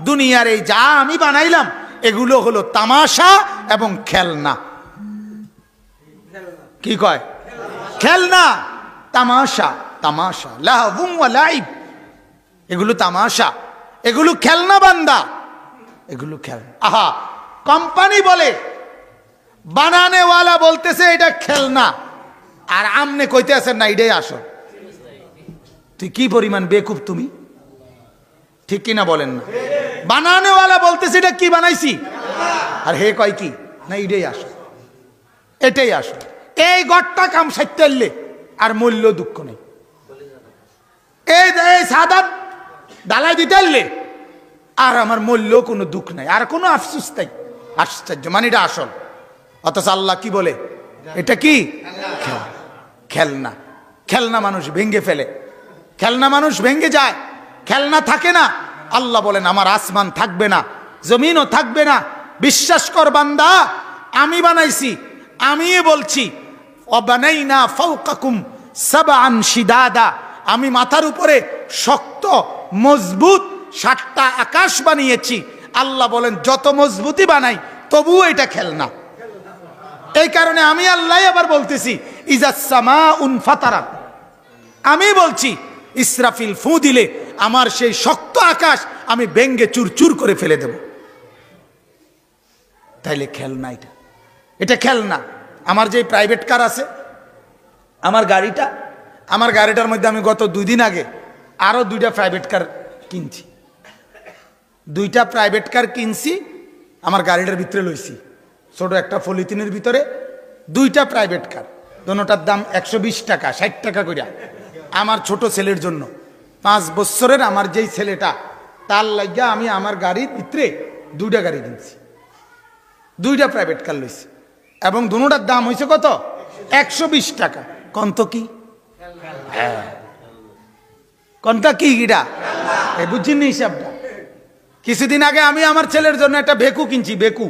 দুনিয়ার এই যা আমি বানাইলাম, এগুলো হলো তামাশা এবং খেলনা। কি কয়? খেলনা, তামাশা। তামাশা, লাহবুন ওয়া লাইব, এগুলো তামাশা, এগুলো খেলনা বান্দা, এগুলো খেলনা। আহা, কোম্পানি বলে, বানানেওয়ালা বলতেছে এটা খেলনা, আর আমনে কইতে আছেন না এটাই আসল। তুই কি পরিমাণ বেকুব তুমি, ঠিক কিনা বলেন না? বানানেওয়ালা বলতেছে এটা কি বানাইছি, আর হে কয় কি না এটাই আসল, এটাই আসল। এই গড়টা কাম সাইতে আর মূল্য দুঃখ নেই। এই সাদা ডালাই দিতে আর আমার মূল্য কোনো দুঃখ নাই, আর কোনো আফসোস নাই। আশ্চর্য, মানে এটা আসল। অথচ আল্লাহ কি বলে? এটা কি? খেলনা। খেলনা মানুষ ভেঙ্গে ফেলে, খেলনা মানুষ ভেঙ্গে যায়, খেলনা থাকে না। আল্লাহ বলেন আমার আসমান থাকবে না, জমিনও থাকবে না। বিশ্বাস কর বান্দা, আমি বানাইছি, আমি বলছি, ওয়াবানাইনা ফাওকাকুম সাবআন শিদাদা, আমি মাথার উপরে শক্ত মজবুত 7টা আকাশ বানিয়েছি। আল্লাহ বলেন যত মজবুতি বানাই তবুও এটা খেলনা। এই কারণে আমি আল্লাহ আবার বলতেছি, ইজাস সামাউন ফাতারাত, আমি বলছি ইসরাফিল ফু দিলে আমার সেই শক্ত আকাশ আমি ভেঙ্গে চুরচুর করে ফেলে দেব। তাইলে খেলনা এটা, এটা খেলনা। আমার যে প্রাইভেট কার আছে, আমার গাড়িটা, আমার গাড়িটার মধ্যে আমি গত 2 দিন আগে আরো 2টা প্রাইভেট কার কিনছি। 2টা প্রাইভেট কার কিনছি, আমার গাড়িটার ভিতরে লইছি। ছোট একটা পলিথিনের ভিতরে 2টা প্রাইভেট কার, দোনোটার দাম 120 টাকা, 60 টাকা করে। আমার ছোট ছেলের জন্য, 5 বছরের আমার যেই ছেলেটা, তার লাগিয়া আমি আমার গাড়ির ভিতরে 2টা গাড়ি কিনছি, 2টা প্রাইভেট কার লইছি, এবং দোনোটার দাম হয়েছে কত? 120 টাকা। কন্ত কি? হ্যাঁ, কোনটা কি গিরা বুঝছেন হিসাবটা? কিছুদিন আগে আমি আমার ছেলের জন্য একটা বেকু কিনছি, বেকু,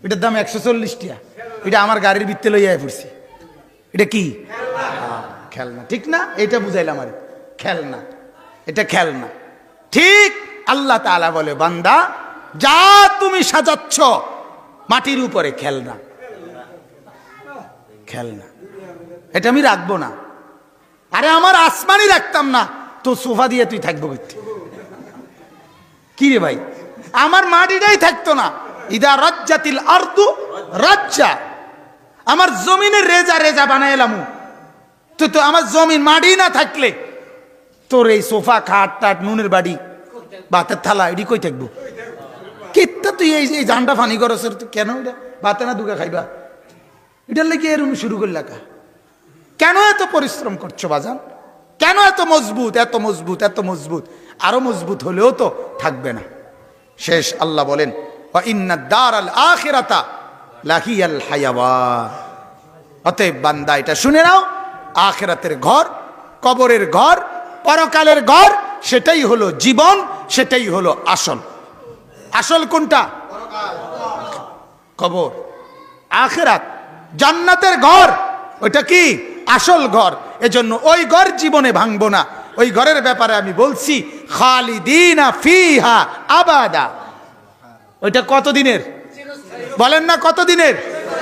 এটার দাম 140 টাকা। এটা আমার গাড়ির ভিতরে লইয়া পড়ছি। এটা কি? খেলনা, ঠিক না? এটা বুঝাইলাম আর, খেলনা, এটা খেলনা। ঠিক আল্লাহ তাআলা বলে, বান্দা যা তুমি সাজাচ্ছ মাটির উপরে, খেলনা, খেলনা, এটা আমি রাখবো না। আরে আমার আসমানই রাখতাম না তো সোফা দিয়ে তুই থাকবো কি রে ভাই? আমার মাটিটাই থাকতো না। ইদা রাজ্জাতিল আরদু রাজ্জা, আমার জমিনের রেজা রেজা বানাইলাম। তো আমার জমিন মাটি না থাকলে তোর এই সোফা, খাট টাট, নুনের বাড়ি, ভাতের থালা, এটি কই থাকবো? কিত্তা তুই এই জানটা ফানি করছ কেন? এটা ভাতে না দুগা খাইবা, এটার লেগে এরকম শুরু করলা কা? কেন এত পরিশ্রম করছো বাজান? কেন এত মজবুত, এত মজবুত, এত মজবুত? আরো মজবুত হলেও তো থাকবে না। শেষ আল্লাহ বলেন, ওয়া ইন্নাদ দারাল আখিরাতা লাহিয়াল হায়াওয়ান। অতএব বান্দা এটা শুনে নাও, আখিরাতের ঘর, কবরের ঘর, পরকালের ঘর, সেটাই হলো জীবন, সেটাই হলো আসল। আসল কোনটা? কবর। আখিরাত জান্নাতের ঘর, ওইটা কি? আসল ঘর। এজন্য ওই ঘর জীবনে ভাঙবো না, ওই ঘরের ব্যাপারে আমি বলছি খালিদিনা ফিহা আবাদা। ওইটা কত দিনের বলেন না, কত দিনের?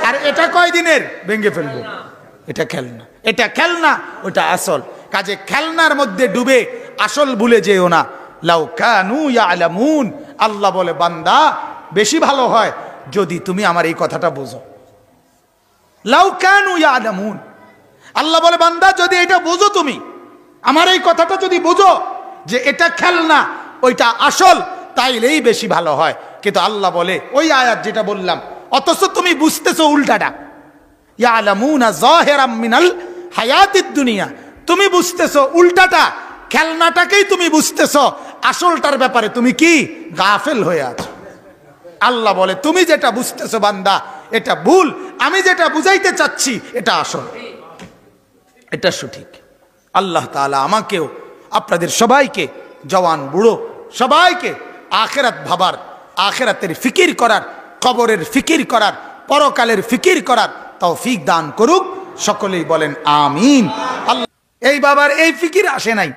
আর এটা কয় দিনের? ভেঙে ফেলবো। এটা খেলনা, এটা খেলনা, ওটা আসল। কাজে খেলনার মধ্যে ডুবে আসল ভুলে যেও না। লাউ কানু ইয়ালামুন, আল্লাহ বলে বান্দা বেশি ভালো হয় যদি তুমি আমার এই কথাটা বুঝো। লাউ কানু ইয়ালামুন, আল্লাহ বলে বান্দা যদি এটা বুঝো, তুমি আমার এই কথাটা যদি বুঝো যে এটা খেলনা ওইটা আসল, তাইলেই বেশি ভালো হয়। কিন্তু আল্লাহ বলে ওই আয়াত যেটা বললাম, অথচ তুমি বুঝতেছো উল্টাটা। ইয়ালামুনা যাহিরাম মিনাল হায়াতিদ দুনিয়া, তুমি বুঝতেছো উল্টাটা, খেলনাটাকেই তুমি বুঝতেছো, আসলটার ব্যাপারে তুমি কি গাফেল হয়ে আছো। আল্লাহ বলে তুমি যেটা বুঝতেছো বান্দা এটা ভুল, আমি যেটা বুঝাইতে চাচ্ছি এটা আসল, এটা সঠিক। আল্লাহ তাআলা আমাকেও আপনাদের সবাইকে, জওয়ান বুড়ো সবাইকে আখিরাত ভাবার, আখিরাতের ফিকির করার, কবরের ফিকির করার, পরকালের ফিকির করার তৌফিক দান করুক। সকলেই বলেন আমিন। আল্লাহ এই বাবার এই ফিকির আসে নাই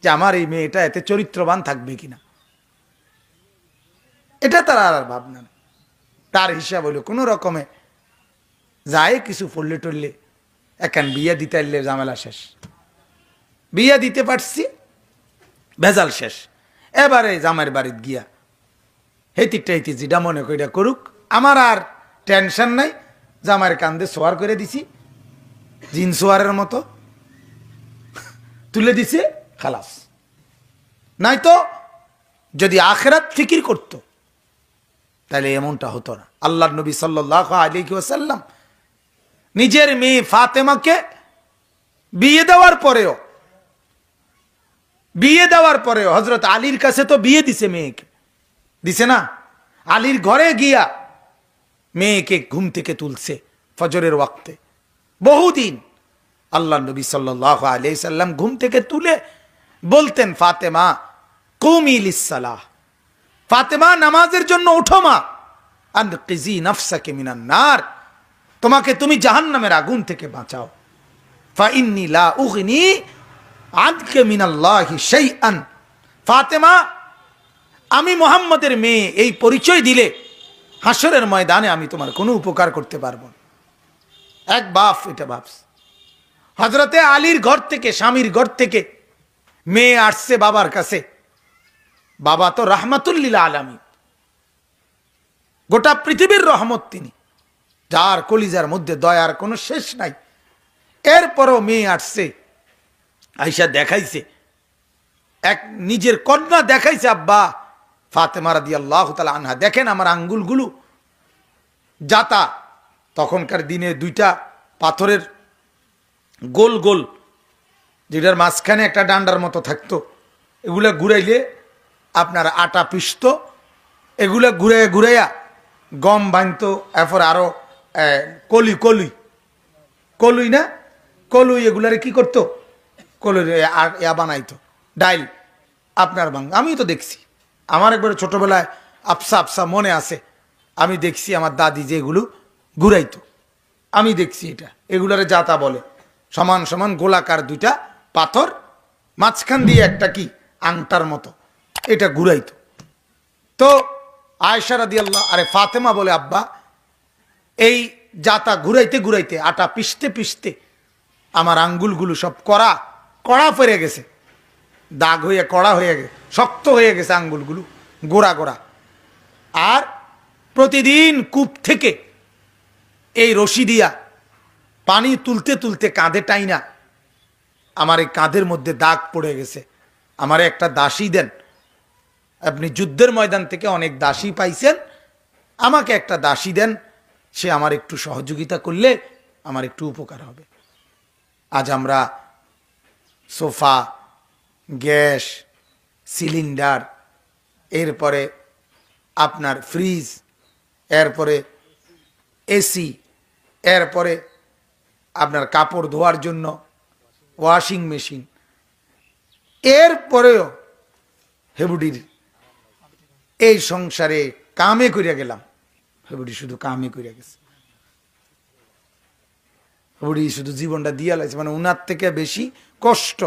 যে আমার এই মেয়েটা এতে চরিত্রবান থাকবে কিনা, এটা তার আর ভাবনা নেই। তার হিসাব হইল কোনো রকমে যায় কিছু পড়লে টরলে এখন বিয়ে দিতে আইলে ঝামেলা শেষ, বিয়ে দিতে পারছি ভেজাল শেষ। এবারে জামাইয়ের বাড়িতে গিয়া হেতিকটা হেতি যেটা মনে কইরা করুক, আমার আর টেনশন নাই। জামাইয়ের কান্দে সোয়ার করে দিছি, জিন সোয়ারের মতো তুলে দিছে, খালাস। নাই তো যদি আখিরাত ফিকির করত তাহলে এমনটা হতো না। আল্লাহর নবী সাল্লাল্লাহু আলাইহি ওয়াসাল্লাম নিজের মেয়ে ফাতেমাকে বিয়ে দেওয়ার পরেও হযরত আলীর কাছে তো বিয়ে দিছে, মেয়েকে দিছে না, আলীর ঘরে গিয়া মেয়েকে ঘুম থেকে তুলছে ফজরের ওয়াক্তে। বহুদিন আল্লাহর নবী সাল্লাল্লাহু আলাইহি সাল্লাম ঘুম থেকে তুলে বলতেন, ফাতেমা কুমি লিসসালাহ, ফাতেমা নামাজের জন্য ওঠো মা, আনকিজি নাফসাকে মিনান নার, তোমাকে তুমি জাহান্নামের আগুন থেকে বাঁচাও। ফা ইন্নী লা উগনি আনকা মিনাল্লাহি শাইআন, ফাতেমা আমি মুহাম্মদের মেয়ে এই পরিচয় দিলে হাসরের ময়দানে আমি তোমার কোনো উপকার করতে পারবো না। এক বাপ এটা ভাবছে। হযরতে আলীর ঘর থেকে, স্বামীর ঘর থেকে মেয়ে আসছে বাবার কাছে। বাবা তো রাহমাতুল লিল আলামিন, গোটা পৃথিবীর রহমত তিনি, যার কলিজার মধ্যে দয়ার কোনো শেষ নাই। এরপরও মেয়ে আসছে, আয়েশা দেখাইছে, এক নিজের কন্যা দেখাইছে, আব্বা ফাতেমা রাদিয়াল্লাহু তাআলা আনহা দেখেন আমার আঙ্গুলগুলো জাতা। তখনকার দিনে দুইটা পাথরের গোল গোল, যেটার মাঝখানে একটা ডান্ডার মতো থাকতো, এগুলা ঘুরাইলে আপনার আটা পিষত, এগুলা ঘুরাইয়া গম বানতো। এরপর আরো কলুই না কলুই, এগুলারে কি করতো, কলুই বানাইতো ডাইল আপনার বাং। আমি তো দেখছি, আমার একবারে ছোটবেলায় আফসা আফসা মনে আছে, আমি দেখছি আমার দাদি যে এগুলো ঘুরাইতো, আমি দেখছি এটা, এগুলারে জাতা বলে। সমান সমান গোলাকার দুইটা পাথর, মাঝখান দিয়ে একটা কি আংটার মতো, এটা ঘুরাইতো। তো আয়েশা রাদিয়াল্লাহু, আরে ফাতেমা বলে, আব্বা এই জাতা ঘুরাইতে ঘুরাইতে, আটা পিষতে পিষতে আমার আঙ্গুলগুলো সব কড়া পড়ে গেছে, দাগ হয়ে কড়া হয়ে গেছে, শক্ত হয়ে গেছে আঙ্গুলগুলো, গোড়া গোড়া। আর প্রতিদিন কূপ থেকে এই রশি দিয়া পানি তুলতে তুলতে কাঁধে টাইনা আমার এই কাঁধের মধ্যে দাগ পড়ে গেছে। আমার একটা দাসী দেন, আপনি যুদ্ধের ময়দান থেকে অনেক দাসী পাইছেন, আমাকে একটা দাসী দেন, সে আমার একটু সহযোগিতা করলে আমার একটু উপকার হবে। আজ আমরা সোফা, গ্যাস সিলিন্ডার, এরপরে আপনার ফ্রিজ, এরপরে এসি, এরপরে আপনার কাপড় ধোয়ার জন্য ওয়াশিং মেশিন, এরপরেও হেবুডির এই সংসারে কামে করিয়া গেলাম। হেবুডি শুধু কামে করিয়া গেছে, হেবুডি শুধু জীবনটা দিয়া লাগছে, মানে উনার থেকে বেশি কষ্ট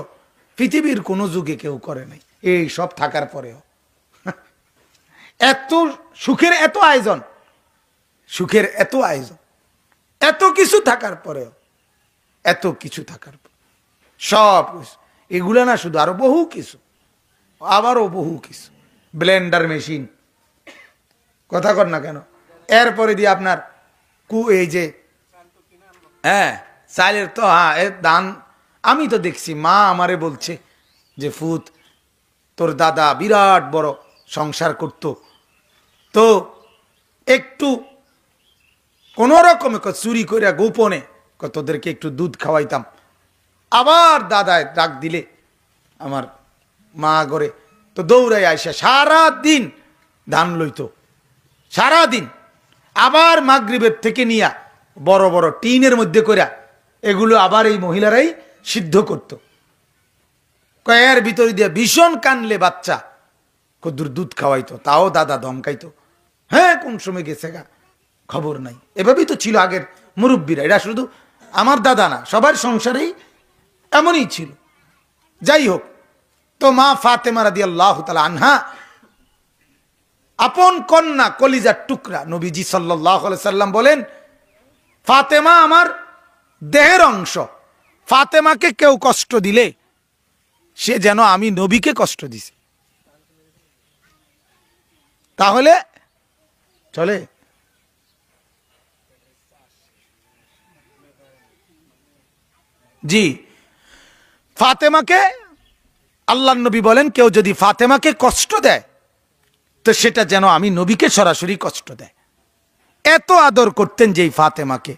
পৃথিবীর কোনো যুগে কেউ করে নাই। এই সব থাকার পরেও এত সুখের এত আয়োজন, সুখের এত আয়োজন, এত কিছু থাকার পরেও, এত কিছু থাকার পর সব এগুলা না, শুধু আরো বহু কিছু, আবারও বহু কিছু, ব্লেন্ডার মেশিন, কথা কর না কেন, এরপরে দিয়ে আপনার এই যে হ্যাঁ চাইলের তো হ্যাঁ দান। আমি তো দেখছি মা আমারে বলছে যে ফুত তোর দাদা বিরাট বড় সংসার করত, তো একটু কোন রকমে চুরি করে গোপনে তোদেরকে একটু দুধ খাওয়াইতাম। আবার দাদায় ডাক দিলে আমার মা ঘরে তো দৌড়াই আইসা সারা দিন ধান লইতো, সারা দিন। আবার মাগরিবের থেকে নিয়া বড় বড় টিনের মধ্যে কইরা এগুলো আবার এই মহিলারাই সিদ্ধ করত। কয়ের ভিতরে দিয়ে ভীষণ কানলে বাচ্চা কদ্দুর দুধ খাওয়াইতো, তাও দাদা ধমকাইতো, হ্যাঁ কোন সময় গেছে গা খবর নাই। এভাবেই তো ছিল আগের মুরব্বীরা, এরা শুধু আমার দাদা না, সবার সংসারেই এমনই ছিল। যাই হোক, তো মা ফাতেমা রাদিয়াল্লাহু তাআলা আনহা আপন কন্যা কলিজার টুকরা, নবীজি সাল্লাল্লাহু আলাইহি সাল্লাম বলেন ফাতেমা আমার দেহের অংশ, ফাতেমাকে কেউ কষ্ট দিলে সে যেন আমি নবীকে কষ্ট দিছি। তাহলে চলে? জি, ফাতেমাকে আল্লাহর নবী বলেন কেউ যদি ফাতেমাকে কষ্ট দেয় তো সেটা যেন আমি নবীকে সরাসরি কষ্ট দেয়। এত আদর করতেন যেই ফাতেমাকে,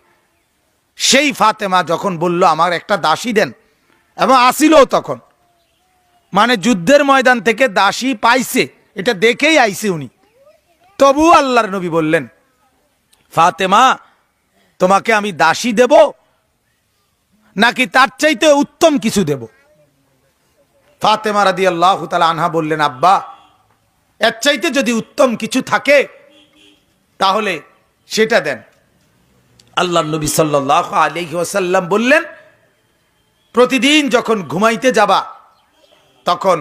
সেই ফাতেমা যখন বলল আমার একটা দাসী দেন, এবং আসিল তখন, মানে যুদ্ধের ময়দান থেকে দাসী পাইছে এটা দেখেই আইছে উনি, তবু আল্লাহর নবী বললেন ফাতেমা তোমাকে আমি দাসী দেব নাকি তার চাইতে উত্তম কিছু দেব? ফাতেমা রাদিয়াল্লাহু তাআলা আনহা বললেন আব্বা এর চাইতে যদি উত্তম কিছু থাকে তাহলে সেটা দেন। আল্লাহর নবী সাল্লাল্লাহু আলাইহি ওয়াসাল্লাম বললেন প্রতিদিন যখন ঘুমাইতে যাবা তখন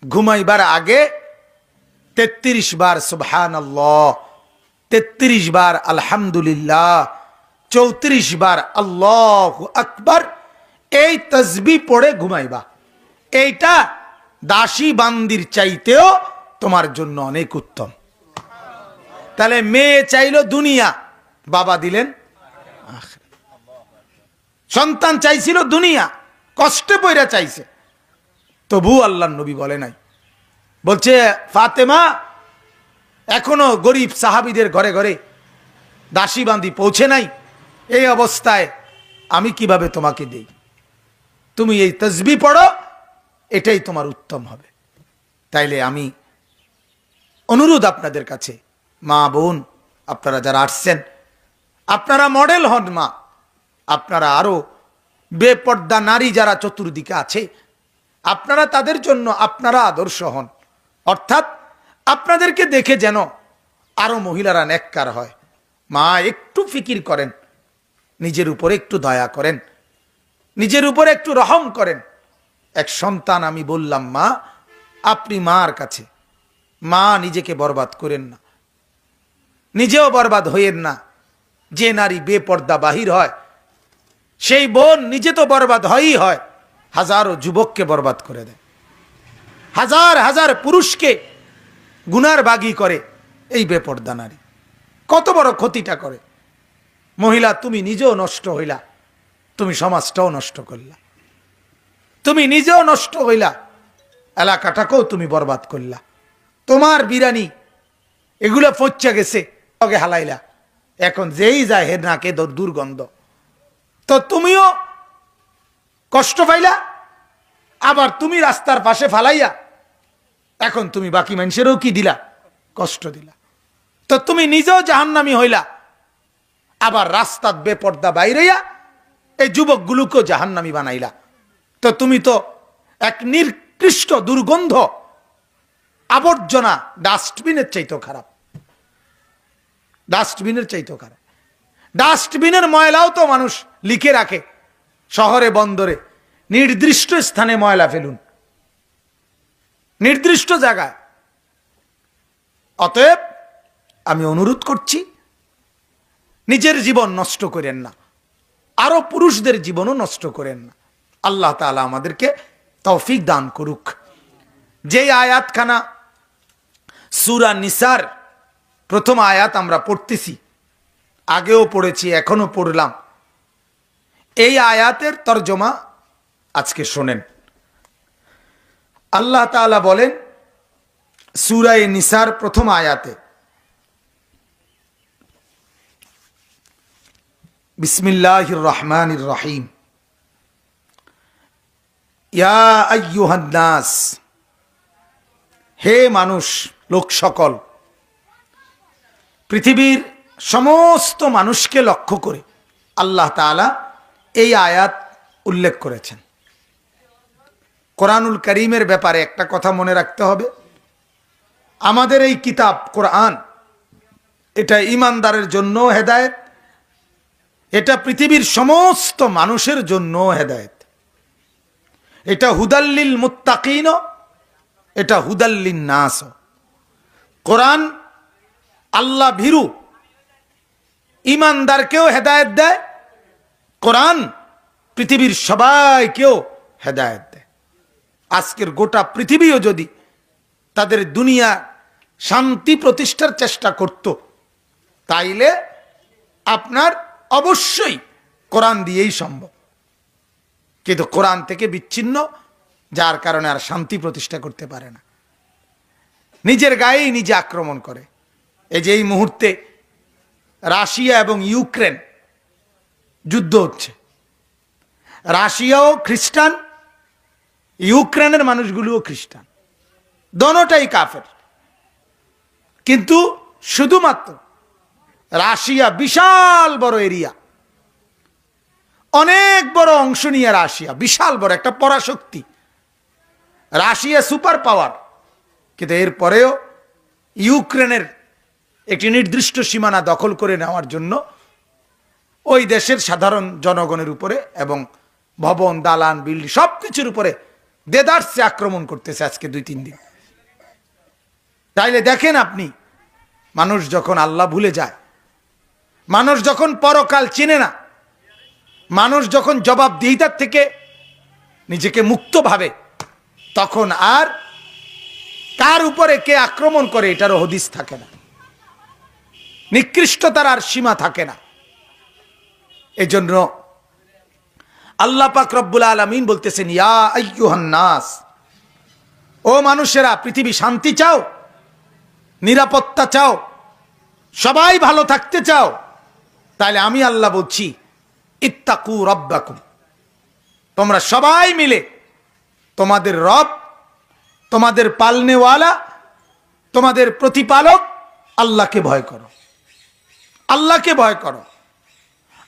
ঘুমাইবার আগে 33 বার সুবহানাল্লাহ, 33 বার আলহামদুলিল্লাহ, 34 বার আল্লাহু আকবার এই তাসবিহ পড়ে ঘুমাইবা। এইটা দাসী বান্দির চাইতেও তোমার জন্য অনেক উত্তম। তাহলে মেয়ে চাইলো দুনিয়া, বাবা দিলেন আখিরাত। সন্তান চাইছিল দুনিয়া, কষ্টে পয়রা চাইছে, তবু আল্লাহর নবী বলে নাই, বলছে ফাতেমা এখনো গরিব সাহাবীদের ঘরে ঘরে দাসী বান্দি পৌঁছে নাই, এই অবস্থায় আমি কিভাবে তোমাকে দেই? তুমি এই তাসবিহ পড়ো, এটাই তোমার উত্তম হবে। তাইলে আমি অনুরোধ আপনাদের কাছে, মা বোন আপনারা যারা আসছেন, আপনারা মডেল হন মা, আপনারা আরো বেপর্দা নারী যারা চতুর্দিকে আছে আপনারা তাদের জন্য আপনারা আদর্শ হন। অর্থাৎ আপনাদেরকে দেখে যেন আরো মহিলারা নেককার হয়। মা একটু ফিকির করেন, নিজের উপরে একটু দয়া করেন, নিজের উপরে একটু রহম করেন। এক সন্তান আমি বললাম মা আপনি মার কাছে, মা নিজেকে বরবাদ করেন না, নিজেও বরবাদ হইয়েন না। যে নারী বেপর্দা বাহির হয় সেই বোন নিজে তো বরবাদ হয়ই হয়, হাজারো যুবককে বরবাদ করে দেয়, হাজার হাজার পুরুষকে গুনার বাগী করে এই বেপর্দা নারী। কত বড় ক্ষতিটা করে। মহিলা তুমি নিজেও নষ্ট হইলা, তুমি সমাজটাও নষ্ট করলা, তুমি নিজেও নষ্ট হইলা, এলাকাটাকেও তুমি বরবাদ করলা। তোমার বিরানি এগুলো ফচ্চা গেছে, ওকে হালাইলা, এখন যেই যায় হে নাকে দুর্গন্ধ, তো তুমিও কষ্ট পাইলা, আবার তুমি রাস্তার পাশে ফালাইয়া এখন তুমি বাকি মানুষেরও কি দিলা? কষ্ট দিলা। তো তুমি নিজেও জাহান্নামী হইলা, আবার রাস্তার বেপর্দা বাইরেয়া এই যুবকগুলোকেও জাহান্নামী বানাইলা। তো তুমি তো এক নিকৃষ্ট দুর্গন্ধ আবর্জনা, ডাস্টবিনের চাইতেও খারাপ, ডাস্টবিনের চাইতেও খারাপ। ডাস্টবিনের ময়লাও তো মানুষ লিখে রাখে শহরে বন্দরে, নির্দিষ্ট স্থানে ময়লা ফেলুন, নির্দিষ্ট জায়গায়। অতএব আমি অনুরোধ করছি, নিজের জীবন নষ্ট করেন না, আরো পুরুষদের জীবনও নষ্ট করেন না। আল্লাহ তাআলা আমাদেরকে তৌফিক দান করুক। যে আয়াতখানা সূরা নিসার প্রথম আয়াত আমরা পড়তেছি, আগেও পড়েছি, এখনো পড়লাম, এই আয়াতের তরজমা আজকে শোনেন। আল্লাহ তাআলা বলেন সূরা নিসার প্রথম আয়াতে, বিসমিল্লাহির রহমানির রহিম, ইয়া আইয়ুহান নাস, হে মানুষ, লোক সকল। পৃথিবীর সমস্ত মানুষকে লক্ষ্য করে আল্লাহ তাআলা এই আয়াত উল্লেখ করেছেন। কোরআনুল কারীমের ব্যাপারে একটা কথা মনে রাখতে হবে, আমাদের এই কিতাব কোরআন, এটা ঈমানদারের জন্য হেদায়েত, এটা পৃথিবীর সমস্ত মানুষের জন্য হেদায়েত। এটা হুদাল্লিল মুত্তাকিন, এটা হুদাল্লিন নাস। কোরআন আল্লাহ ভীরু ঈমানদারকেও হেদায়েত দেয়, কোরআন পৃথিবীর সবাইকেও হেদায়েত দেয়। আজকের গোটা পৃথিবীও যদি তাদের দুনিয়া শান্তি প্রতিষ্ঠার চেষ্টা করত, তাইলে আপনার অবশ্যই কোরআন দিয়েই সম্ভব। কিন্তু কোরআন থেকে বিচ্ছিন্ন, যার কারণে আর শান্তি প্রতিষ্ঠা করতে পারে না, নিজের গায়েই নিজে আক্রমণ করে। এই যে এই মুহূর্তে রাশিয়া এবং ইউক্রেন যুদ্ধ হচ্ছে, রাশিয়াও খ্রিস্টান, ইউক্রেনের মানুষগুলোও খ্রিস্টান, দোনোটাই কাফের। কিন্তু শুধুমাত্র রাশিয়া বিশাল বড় এরিয়া, অনেক বড় অংশ নিয়ে রাশিয়া, বিশাল বড় একটা পরাশক্তি, রাশিয়া সুপার পাওয়ার। কিন্তু এরপরেও ইউক্রেনের একটি নির্দিষ্ট সীমানা দখল করে নেওয়ার জন্য ওই দেশের সাধারণ জনগণের উপরে এবং ভবন, দালান, বিল্ডিং সবকিছুর উপরে দেদারসে আক্রমণ করতেছে আজকে 2-3 দিন। তাইলে দেখেন আপনি, মানুষ যখন আল্লাহ ভুলে যায়, মানুষ যখন পরকাল চেনে না, মানুষ যখন জবাবদিহিতার থেকে নিজেকে মুক্ত ভাবে, তখন আর কার উপরে কে আক্রমণ করে এটারও হদিস থাকে না, নিকৃষ্টতার আর সীমা থাকে না। এজন্য আল্লাহ পাক রব্বুল আলামিন বলতেছেন, ইয়া আইয়ুহান নাস, ও মানুষেরা, পৃথিবী শান্তি চাও, নিরাপত্তা চাও, সবাই ভালো থাকতে চাও, তাহলে আমি আল্লাহ বলছি, ইত্তাকু রাব্বাকুম, তোমরা সবাই মিলে তোমাদের রব, তোমাদের পালনেওয়ালা, তোমাদের প্রতিপালক আল্লাহকে ভয় করো, আল্লাহকে ভয় করো।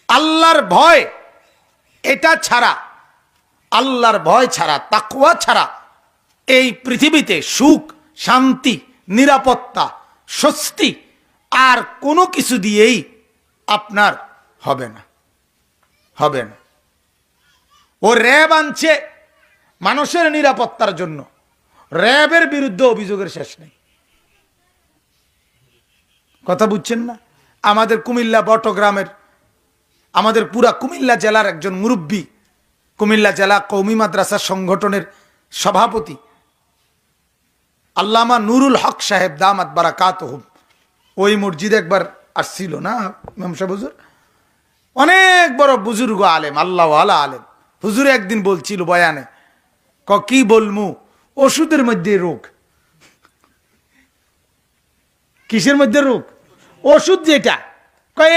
আল্লাহর ভয় এটা ছাড়া, আল্লাহর ভয় ছাড়া, তাকওয়া ছাড়া এই পৃথিবীতে সুখ, শান্তি, নিরাপত্তা, স্বস্তি আর কোনো কিছু দিয়েই আপনার হবে না, হবে না। ও র্যাব আনছে মানুষের নিরাপত্তার জন্য, র্যাবের বিরুদ্ধে অভিযোগের শেষ নেই। কথা বুঝছেন না? আমাদের কুমিল্লা বটগ্রামের, আমাদের পুরা কুমিল্লা জেলার একজন মুরব্বী, কুমিল্লা জেলা কওমি মাদ্রাসা সংগঠনের সভাপতি আল্লামা নুরুল হক সাহেব দামাত বারাকাতুহুম, ওই মসজিদে একবার আসছিল না ইমাম সাহেব হুজুর, অনেক বড় বুজুর্গ আলেম, আল্লাহ আলা আলেম। হুজুর একদিন বলছিল বয়ানে, কি বলমু, ওষুধের মধ্যে রোগ। কিসের মধ্যে রোগ? ওষুধ যেটা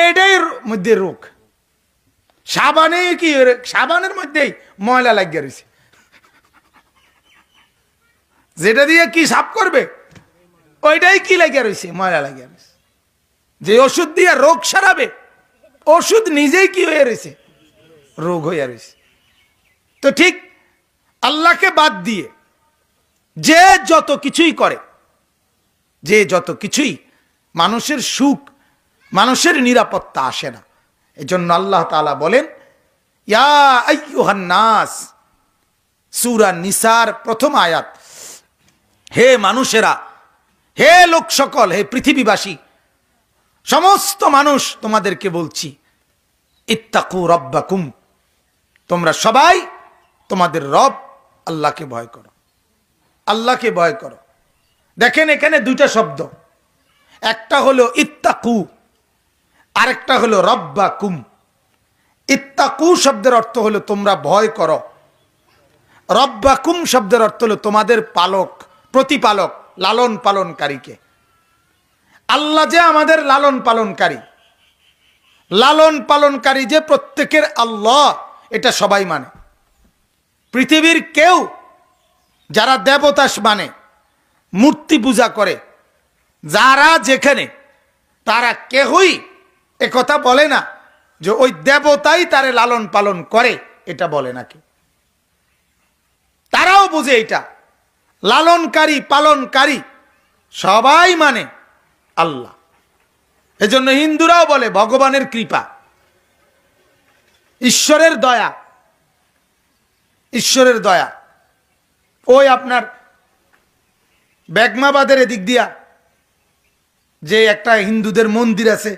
এটাই মধ্যে রোগ। সাবানে কি, সাবানের মধ্যেই ময়লা লাগিয়ে রয়েছে, যেটা দিয়ে কি সাফ করবে ওইটাই কি লাগিয়ে রয়েছে, ময়লা লাগিয়ে রয়েছে। যে ওষুধ দিয়ে রোগ সারাবে, ওষুধ নিজেই কি হয়ে রয়েছে, রোগ হয়ে রয়েছে। তো ঠিক আল্লাহকে বাদ দিয়ে যে যত কিছুই করে, যে যত কিছুই, মানুষের সুখ, মানুষের নিরাপত্তা আসে না। এজন্য আল্লাহ তাআলা বলেন, ইয়া আইয়ুহান নাস, সূরা নিসার প্রথম আয়াত, হে মানুষেরা, হে লোক সকল, হে পৃথিবীবাসী, সমস্ত মানুষ তোমাদেরকে বলছি, ইত্তাকু রব্বাকুম, তোমরা সবাই তোমাদের রব আল্লাহকে ভয় করো, আল্লাহকে ভয় করো। দেখেন এখানে দুইটা শব্দ, একটা হলো ইত্তাকু, আরেকটা হলো রব্বাকুম। ইত্তাকু শব্দের অর্থ হলো তোমরা ভয় করো, রব্বাকুম শব্দের অর্থ হলো তোমাদের পালক, প্রতিপালক, লালন পালনকারীকে। আল্লাহ যে আমাদের লালন পালনকারী, লালন পালনকারী যে প্রত্যেকের আল্লাহ, এটা সবাই মানে। পৃথিবীর কেউ যারা দেবতা মানে, মূর্তি পূজা করে, যারা যেখানে, তারা কেউই একথা বলে না যে ওই দেবতাই তারে লালন পালন করে, এটা বলে না কেউ। তারাও বুঝে এটা লালনকারী পালনকারী সবাই মানে আল্লাহ। এজন্য হিন্দুরাও বলে ভগবানের কৃপা, ঈশ্বরের দয়া, ঈশ্বরের দয়া। ওই আপনার বেগমাবাদের এদিক দিয়া যে একটা হিন্দুদের মন্দির আছে,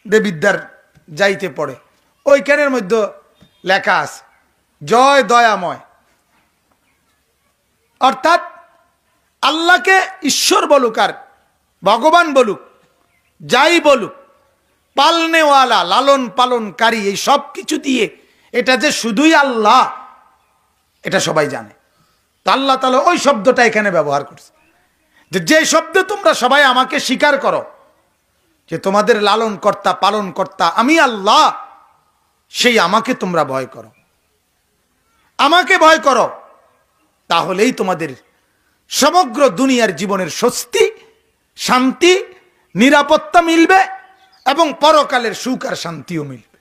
দেবিদ্যার যাইতে পড়ে, ওইখানের মধ্যে লেখা আছে জয় দয়াময়। অর্থাৎ আল্লাহকে ঈশ্বর বলুক আর ভগবান বলুক, যাই বলুক, পালনেওয়ালা, লালন পালনকারী, এই সব কিছু দিয়ে এটা যে শুধুই আল্লাহ, এটা সবাই জানে। তো আল্লাহ তাআলা ওই শব্দটা এখানে ব্যবহার করছে, যে শব্দে তোমরা সবাই আমাকে স্বীকার করো যে তোমাদের লালন কর্তা পালন কর্তা আমি আল্লাহ, সেই আমাকে তোমরা ভয় করো, আমাকে ভয় করো, তাহলেই তোমাদের সমগ্র দুনিয়ার জীবনের স্বস্তি, শান্তি, নিরাপত্তা মিলবে এবং পরকালের সুখ আর শান্তিও মিলবে।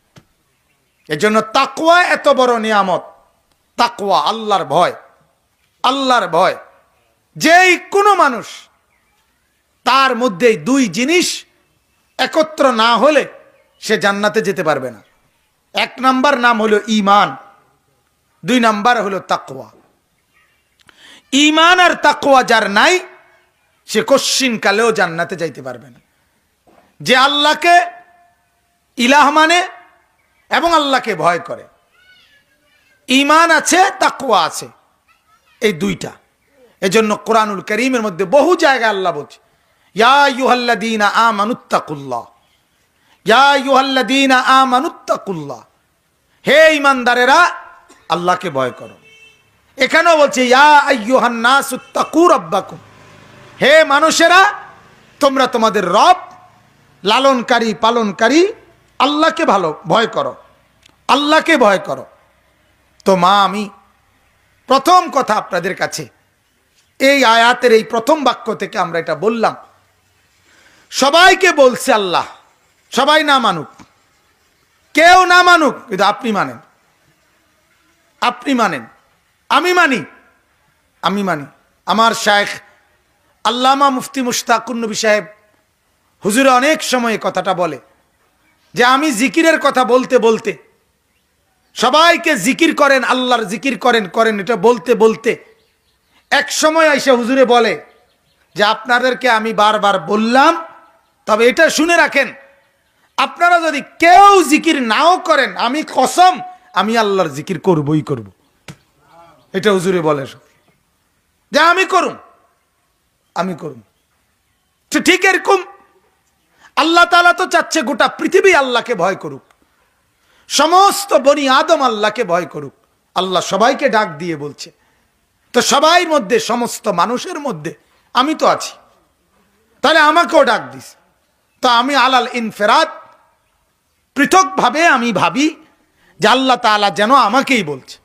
এজন্য তাকওয়া এত বড় নিয়ামত। তাকওয়া, আল্লাহর ভয়, আল্লাহর ভয়। যেই কোনো মানুষ তার মধ্যে দুই জিনিস একত্র না হলে সে জান্নাতে যেতে পারবে না। এক নাম্বার নাম হলো ঈমান, দুই নাম্বার হলো তাকওয়া। ঈমান আর তাকওয়া যার নাই, সে কশ্চিন কালেও জান্নাতে যাইতে পারবে না। যে আল্লাহকে ইলাহ মানে এবং আল্লাহকে ভয় করে, ঈমান আছে, তাকওয়া আছে, এই দুইটা। এজন্য কোরআনুল কারীমের মধ্যে বহু জায়গায় আল্লাহ বলছে, ইয়া আইয়ুহাল্লাযীনা আমানুত্তাকুল্লাহ, ইয়া আইয়ুহাল্লাযীনা আমানুত্তাকুল্লাহ, হে ঈমানদারেরা আল্লাহকে ভয় করো। এখানেও বলছে ইয়া আইয়ুহান নাসুত্তাকু রাব্বাকুম, হে মানুষেরা তোমরা তোমাদের রব, লালনকারী পালনকারী আল্লাহকে ভয় করো, আল্লাহকে ভয় করো। তো মা, আমি প্রথম কথা আপনাদের কাছে এই আয়াতের এই প্রথম বাক্য থেকে আমরা এটা বললাম, সবাইকে বলছে আল্লাহ, সবাই না মানুক, কেউ না মানুক, কিন্তু আপনি মানেন, আপনি মানেন, আমি মানি, আমি মানি। আমার শায়েখ আল্লামা মুফতি মুশতাকুর নবী সাহেব হুজুরে অনেক সময় কথাটা বলে যে আমি জিকিরের কথা বলতে বলতে, সবাইকে জিকির করেন, আল্লাহর জিকির করেন করেন, এটা বলতে বলতে এক সময় আইসা হুজুরে বলে যে আপনাদেরকে আমি বারবার বললাম, তবে এটা শুনে রাখেন, আপনারা যদি কেউ জিকির নাও করেন, আমি কসম আমি আল্লাহর জিকির করবই করব। এটা হুজুরে বলে যে আমি করুম, আমি করুম। ঠিক এরকম আল্লাহ তাআলা তো চাচ্ছে গোটা পৃথিবী আল্লাহকে ভয় করুক, সমস্ত বনি আদম আল্লাহকে ভয় করুক। আল্লাহ সবাইকে ডাক দিয়ে বলছে, তো সবাই মধ্যে, সমস্ত মানুষের মধ্যে আমি তো আছি, তাহলে আমাকেও ডাক দিস। তো আমি আলাল ইনফেরাদ, পৃথকভাবে আমি ভাবি যে আল্লাহ তাআলা যেন আমাকেই বলছে।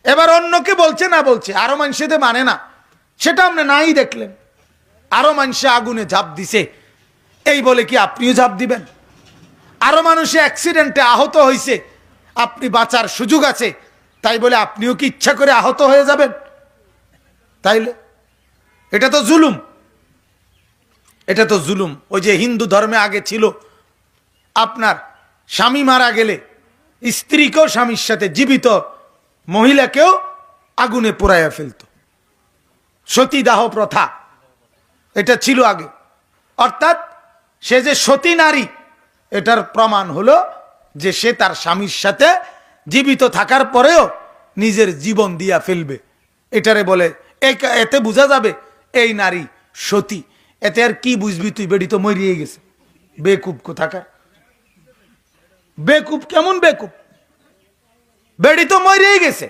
এবার অন্যকে বলছে না বলছে, আরো মানুষেদের মানে না, সেটা আপনি নাই দেখলেন। আরো মানুষে আগুনে ঝাঁপ দিছে, এই বলে কি আপনিও ঝাঁপ দিবেন? আরো মানুষে অ্যাক্সিডেন্টে আহত হয়েছে, আপনি বাঁচার সুযোগ আছে তাই বলে আপনিও কি ইচ্ছা করে আহত হয়ে যাবেন? তাইলে এটা তো জুলুম, এটা তো জুলুম। ওই যে হিন্দু ধর্মে আগে ছিল আপনার স্বামী মারা গেলে স্ত্রীকেও স্বামীর সাথে, জীবিত মহিলাকেও আগুনে পোড়াইয়া ফেলত। সতীদাহ প্রথা এটা ছিল আগে, অর্থাৎ সে যে সতী নারী এটার প্রমাণ হলো যে সে তার স্বামীর সাথে জীবিত থাকার পরেও নিজের জীবন দিয়া ফেলবে। এটারে বলে, এতে বোঝা যাবে এই নারী সতী। এতে আর কি বুঝবি তুই? বেড়ি তো মরিয়ে গেছে। বেকুব কোথাকার, বেকুব কেমন বেকুব? বেড়ি তো মরিয়ে গেছে,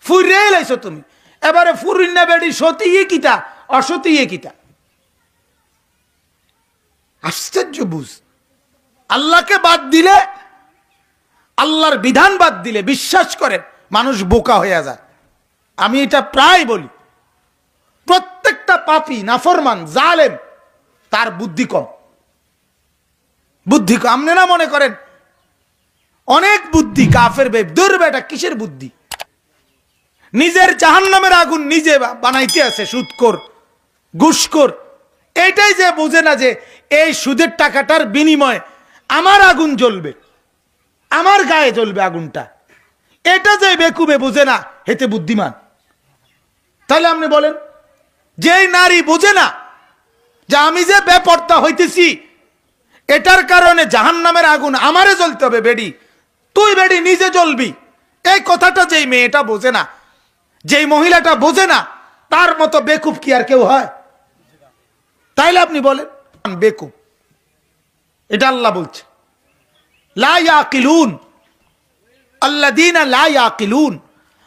ফুরিয়ে লাইছো তুমি। এবারে ফুরিন না বেড়ি সতী কিতা অসতী কিতা? আশ্চর্য বুঝ। আল্লাহকে বাদ দিলে, আল্লাহর বিধান বাদ দিলে বিশ্বাস করেন মানুষ বোকা হয়ে যায়। আমি এটা প্রায় বলি, প্রত্যেকটা পাপী নাফরমান জালেম তার বুদ্ধি কম। বুদ্ধি কম। আপনি না মনে করেন অনেক বুদ্ধি কাফের দূর বেটা, কিসের বুদ্ধি? নিজের জাহান্নামের আগুন নিজে বানাইতে আছে। সুদখোর, ঘুষখোর, এইটাই যে বোঝে না যে এই সুদের টাকাটার বিনিময়ে আমার আগুন জ্বলবে, আমার গায়ে জ্বলবে আগুনটা। এটা যে বেকুবে বোঝে না, হেতে বুদ্ধিমান। তাহলে আপনি বলেন, যেই নারী বোঝে না যে আমি যে বেপর্দা হইতেছি এটার কারণে জাহান্নামের আগুন আমারে জ্বলতে হবে, বেডি তুই বেডি নিজে জ্বলবি, এই কথাটা যেই মেয়েটা বোঝে না, যেই মহিলাটা বোঝে না, তার মতো বেকুব কি আর কেউ হয়? তাইলে আপনি বলেন বেকুব। এটা আল্লাহ বলছে, লা ইয়াকিলুন আল্লাযীনা লা ইয়াকিলুন।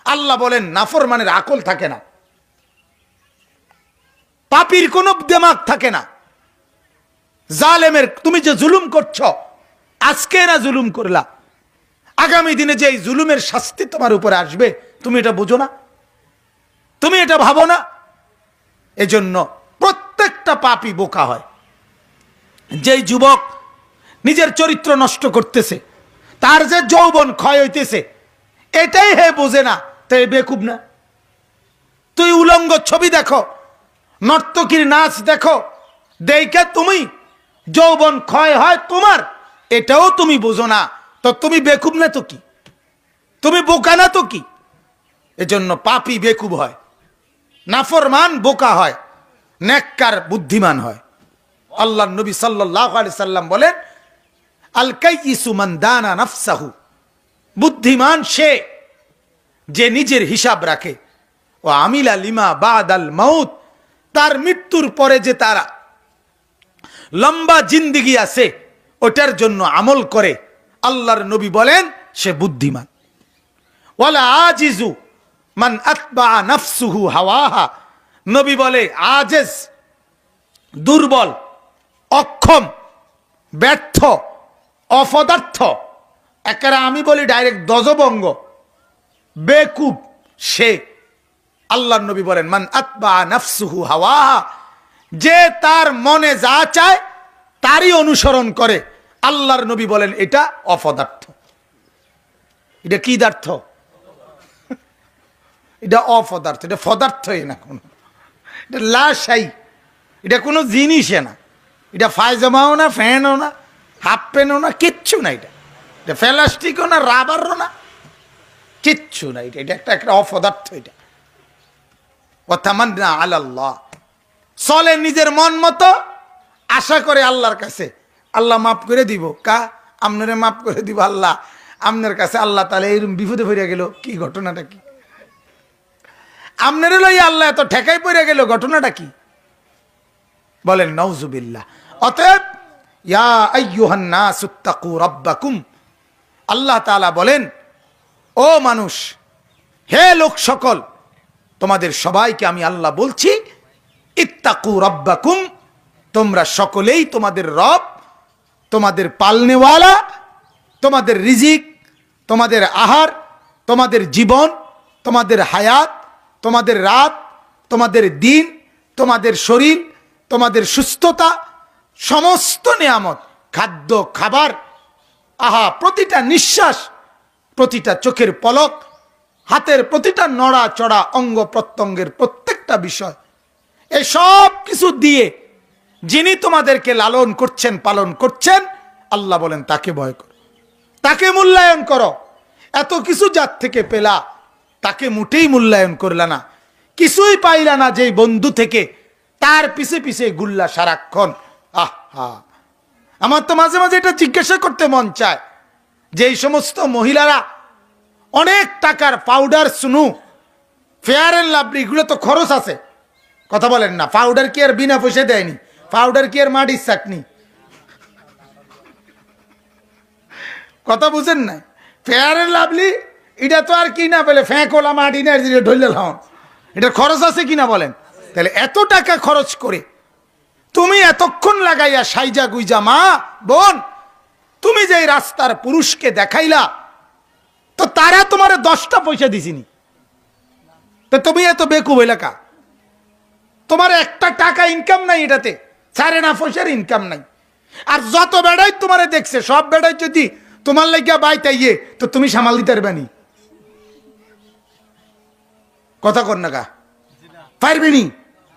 আল্লাহ বলেন নাফরমানের আকল থাকে না, পাপীর কোনো দিমাগ থাকে না। জালেমের, তুমি যে জুলুম করছো, আজকে না জুলুম করলা, আগামী দিনে যে এই জুলুমের শাস্তি তোমার উপরে আসবে, তুমি এটা বুঝো না? তুমি এটা ভাবো না? এজন্য প্রত্যেকটা পাপী বোকা হয়। যেই যুবক নিজের চরিত্র নষ্ট করতেছে, তার যে যৌবন ক্ষয় হইতেছে, এটাই হে বোঝে না, তাই বেকুব না? তুই উলঙ্গ ছবি দেখো, নর্তকীর নাচ দেখো, দেখে তুমি যৌবন ক্ষয় হয় তোমার, এটাও তুমি বোঝো না, তো তুমি বেকুব না তো কি? তুমি বোকা না তো কি? এজন্য পাপী বেকুব হয়, নাফরমান বোকা হয়, নেককার বুদ্ধিমান হয়। আল্লাহর নবী সাল্লাল্লাহু আলাইহি সাল্লাম বলেন, আল কাইয়িসু মান দানা নাফসাহু। বুদ্ধিমান সে যে নিজের হিসাব রাখে, ও আমিলা লিমা বাদাল মাউত, তার মৃত্যুর পরে যে তারা লম্বা জিন্দেগি আছে ওটার জন্য আমল করে। আল্লাহর নবী বলেন সে বুদ্ধিমান। ওয়ালা আজিজু মান আতবা নাফসুহু হাওয়াহা। নবী বলে আজেজ, দুর্বল, অক্ষম, ব্যর্থ, অপদার্থ, একেবারে আমি বলি ডাইরেক্ট দজবঙ্গ, বেকুব সে। আল্লাহর নবী বলেন মান আতবা নাফসুহু হাওয়াহা, যে তার মনে যা চায় তারই অনুসরণ করে। আল্লাহর নবী বলেন এটা অপদার্থ। এটা কি দার্থ? এটা অপদার্থ, এটা পদার্থই না, কোনো এটা লাশাই, এটা কোনো জিনিসে না, এটা ফায়জামাও না, ফ্যানও না, হাফ প্যান্টও না, কিচ্ছু না। এটা প্লাস্টিকও না, রাবারও না, কিচ্ছু না। এটা একটা অপদার্থ। এটা ওয়াতামান্না আলাল্লাহ, চলে নিজের মন মতো, আশা করে আল্লাহর কাছে আল্লাহ মাফ করে দিব। আপনারে মাফ করে দিব আল্লাহ, আপনার কাছে আল্লাহ তাহলে এইরকম বিপদে পড়ে গেল, কি ঘটনাটা কি? আপনারে লই আল্লাহ এত ঠেকাই পড়ে গেল, ঘটনাটা কি? বলেন নাউজুবিল্লাহ। অতএব ইয়া আইয়ুহান নাস ইত্তাকু রাব্বাকুম, আল্লাহ তাআলা বলেন ও মানুষ, হে লোক সকল, তোমাদের সবাইকে আমি আল্লাহ বলছি ইত্তাকু রাব্বাকুম, তোমরা সকলেই তোমাদের রব, তোমাদের পালনেওয়ালা, তোমাদের রিজিক, তোমাদের আহার, তোমাদের জীবন, তোমাদের হায়াত, তোমাদের রাত, তোমাদের দিন, তোমাদের শরীর, তোমাদের সুস্থতা, সমস্ত নিয়ামত, খাদ্য খাবার, আহা, প্রতিটা নিঃশ্বাস, প্রতিটা চোখের পলক, হাতের প্রতিটা নড়া চড়া, অঙ্গ প্রত্যঙ্গের প্রত্যেকটা বিষয়, এই সব কিছু দিয়ে যিনি তোমাদেরকে লালন করছেন, পালন করছেন, আল্লাহ বলেন তাকে ভয় করো, তাকে মূল্যায়ন করো। এত কিছু যার থেকে পেলা, তাকে মোটেই মূল্যায়ন করলা না, কিছুই পাইলা না যেই বন্ধু থেকে তার পিছে পিছে গুল্লা সারাক্ষণ। আহা, আমার তো মাঝে মাঝে এটা জিজ্ঞাসা করতে মন চায় যে এই সমস্ত মহিলারা অনেক টাকার পাউডার, সুনু, ফেয়ার এন্ড লাভলি, এগুলো তো খরচ আছে, কথা বলেন না। পাউডার কি আর বিনা পয়সা দেয়নি? পাউডার কি আর মাটির চাটনি? কথা বুঝেন না? ফেয়ার এন্ড লাভলি এটা তো আর কি না বলে ফ্যাঁকোলা মাটি না ঢইলে লাও, এটার খরচ আছে কিনা বলেন? তাহলে এত টাকা খরচ করে তুমি এতক্ষণ লাগাইয়া সাইজা গুইজা, মা বোন, তুমি যে রাস্তার পুরুষকে দেখাইলা, তো তারা তোমার 10টা পয়সা দিছিনি, তো তুমি এত বেকুব এলাকা, তোমার একটা টাকা ইনকাম নাই, এটাতে 4.5 পয়সার ইনকাম নাই। আর যত বেড়াই তোমারে দেখছে, সব বেড়াই যদি তোমার লাগিয়া বাইতাইয়ে, তো তুমি সামাল দিতে পারবেনি? কথা কর না গা, পারবেনি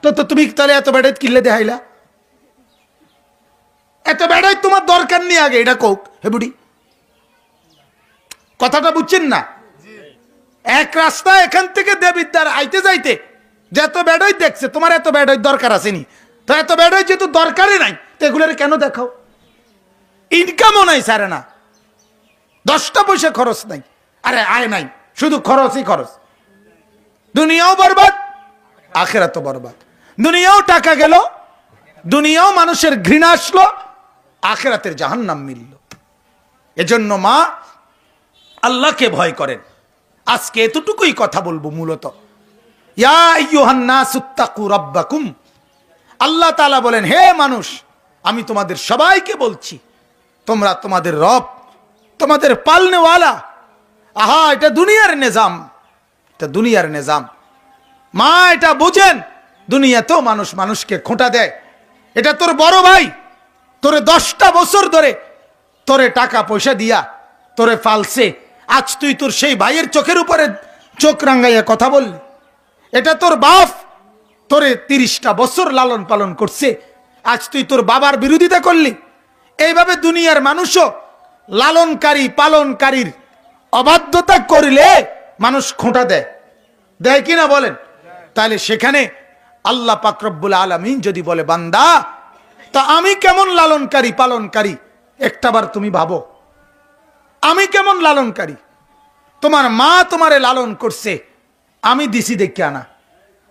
তো? তো তুমি তাহলে এত বেড়াই কিনলে দেখাইলা? এত বেড়াই তোমার দরকার নেই আগে, এটা কোক হে বুড়ি, কথাটা বুঝছেন না? এক রাস্তা এখান থেকে দেবিদ্বার আইতে যাইতে যত বেড়াই দেখছে, তোমার এত বেড়াই দরকার আসেনি, তো এত বেড়াই যেহেতু দরকারই নাই, তো এগুলোর কেন দেখাও? ইনকামও নাই, সারে না, 10টা পয়সা খরচ নাই, আরে আয় নাই, শুধু খরচই খরচ। দুনিয়াও বরবাদ, আখিরাতও বরবাদ। দুনিয়াও টাকা গেল, দুনিয়াও মানুষের ঘৃণা আসলো, আখিরাতের জাহান্নাম মিলল। এজন্য মা, আল্লাহকে ভয় করেন। আজকে এতটুকুই কথা বলবো মূলত। ইয়া আইয়ুহান নাস ইত্তাকু রাব্বাকুম, আল্লাহ তাআলা বলেন, হে মানুষ, আমি তোমাদের সবাইকে বলছি, তোমরা তোমাদের রব, তোমাদের পালনেওয়ালা। আহা, এটা দুনিয়ার নিজাম, এটা দুনিয়ার নিজাম। মা এটা বুঝেন, দুনিয়াতেও মানুষ মানুষকে খোঁটা দেয়। এটা তোর বড় ভাই, তোরে 10টা বছর ধরে তোরে টাকা পয়সা দিয়া তোরে পালছে, আজ তুই তোর সেই ভাইয়ের চোখের উপরে চোখ রাঙ্গাইয়া কথা বললি। এটা তোর বাপ, তোরে 30টা বছর লালন পালন করছে, আজ তুই তোর বাবার বিরোধিতা করলি। এইভাবে দুনিয়ার মানুষও লালনকারী পালনকারীর অবাধ্যতা করলে মানুষ খোঁটা দেয়, দেয় কিনা বলেন? তাহলে সেখানে আল্লাহ পাক রব্বুল আলামিন যদি বলে, বান্দা, তা আমি কেমন লালনকারী পালনকারী একটাবার তুমি ভাবো, আমি কেমন লালনকারী। তোমার মা তোমারে লালন করছে, আমি দিছি দেখে আনা।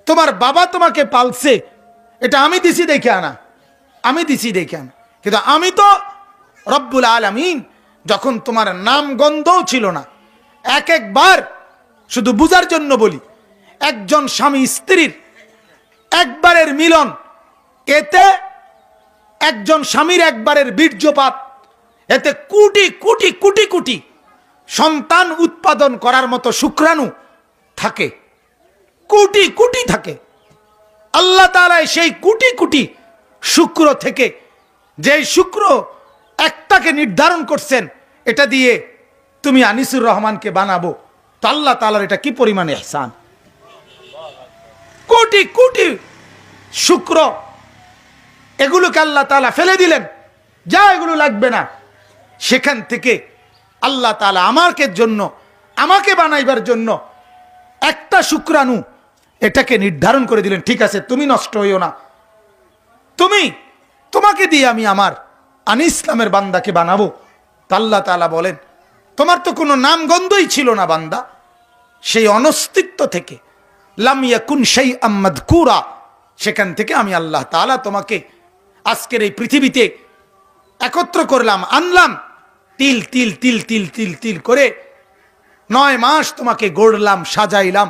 তোমার বাবা তোমাকে পালছে, এটা আমি দিছি দেখে আনা, আমি দিছি দেখে আনা। কিন্তু আমি তো রব্বুল আলামিন, যখন তোমার নাম গন্ধও ছিল না, একবার শুধু বুঝার জন্য বলি, একজন স্বামী স্ত্রীর একবারের মিলন, এতে একজন স্বামীর একবারের বীর্যপাত, এতে কোটি কোটি কোটি কোটি সন্তান উৎপাদন করার মতো শুক্রাণু থাকে, কোটি কোটি থাকে। আল্লাহ তাআলা সেই কোটি কোটি শুক্র থেকে যেই শুক্র একটাকে নির্ধারণ করছেন, এটা দিয়ে তুমি আনিসুর রহমানকে বানাবো, তো আল্লাহ তাআলার এটা কি পরিমাণে ইহসান। কোটি কোটি শুক্র, এগুলোকে আল্লাহ তাআলা ফেলে দিলেন, যা এগুলো লাগবে না। সেখান থেকে আল্লাহ তাআলা আমাকে বানাইবার জন্য একটা শুক্রাণু এটাকে নির্ধারণ করে দিলেন। ঠিক আছে, তুমি নষ্ট হইও না, তোমাকে দিয়ে আমি আমার ইসলামের বান্দাকে বানাবো। তা আল্লাহ তাআলা বলেন, তোমার তো কোনো নাম গন্ধই ছিল না বান্দা, সেই অনস্তিত্ব থেকে, লাম ইয়াকুন শাইআম মাযকুরা, সেখান থেকে আমি আল্লাহ তাআলা তোমাকে আজকের এই পৃথিবীতে একত্র করলাম, আনলাম, তিল তিল তিল তিল তিল তিল করে 9 মাস তোমাকে গড়লাম, সাজাইলাম।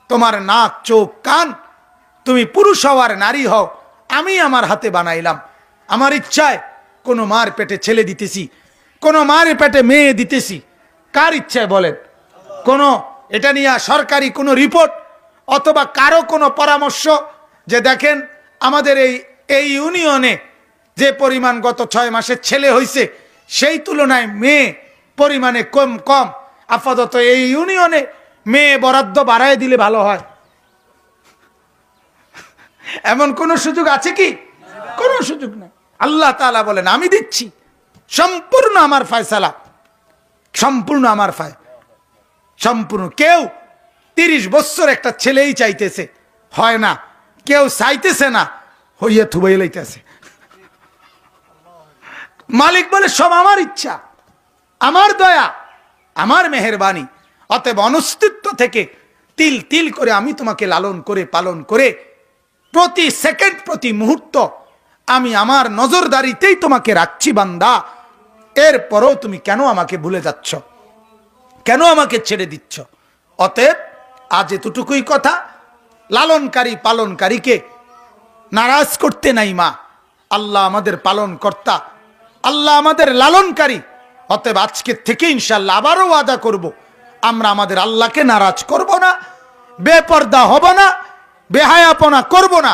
তোমার নাক, চোখ, কান, তুমি পুরুষ হও আর নারী হও, আমি আমার হাতে বানাইলাম। আমার ইচ্ছায় কোনো মার পেটে ছেলে দিতেছি, কোনো মার পেটে মেয়ে দিতেছি, কার ইচ্ছায় বলেন? কোনো এটা নিয়ে সরকারি কোনো রিপোর্ট অথবা কারো কোনো পরামর্শ যে দেখেন আমাদের এই ইউনিয়নে যে পরিমাণ গত 6 মাসে ছেলে হয়েছে, সেই তুলনায় মেয়ে পরিমাণে কম, আপাতত এই ইউনিয়নে মেয়ে বরাদ্দ বাড়ায় দিলে ভালো হয়, এমন কোন সুযোগ আছে কি? কোনো সুযোগ নেই। আল্লাহ তাআলা বলেন, আমি দিচ্ছি, সম্পূর্ণ আমার ফয়সালা, সম্পূর্ণ আমার সম্পূর্ণ। কেউ 30 বছর একটা ছেলেই চাইতেছে, হয় না। কেউ চাইতেছে না, হইয়া থুবাই লাইতেছে। মালিক বলে সব আমার ইচ্ছা, আমার দয়া, আমার মেহেরবানি। অতএব অনস্তিত্ব থেকে তিল তিল করে আমি তোমাকে লালন করে পালন করে প্রতি সেকেন্ড প্রতি মুহূর্ত আমি আমার নজরদারিতেই তোমাকে রাখছি বান্দা। এরপরও তুমি কেন আমাকে ভুলে যাচ্ছ, কেন আমাকে ছেড়ে দিচ্ছ? অতএব আজ এতটুকুই কথা, লালনকারী পালনকারীকে নারাজ করতে নাই মা। আল্লাহ আমাদের পালন কর্তা, আল্লাহ আমাদের লালনকারী। অতএব আজকে থেকে ইনশাআল্লাহ আবারও ওয়াদা করব, আমরা আমাদের আল্লাহকে নারাজ করব না, বেপর্দা হব না, বেহায়াপনা করব না।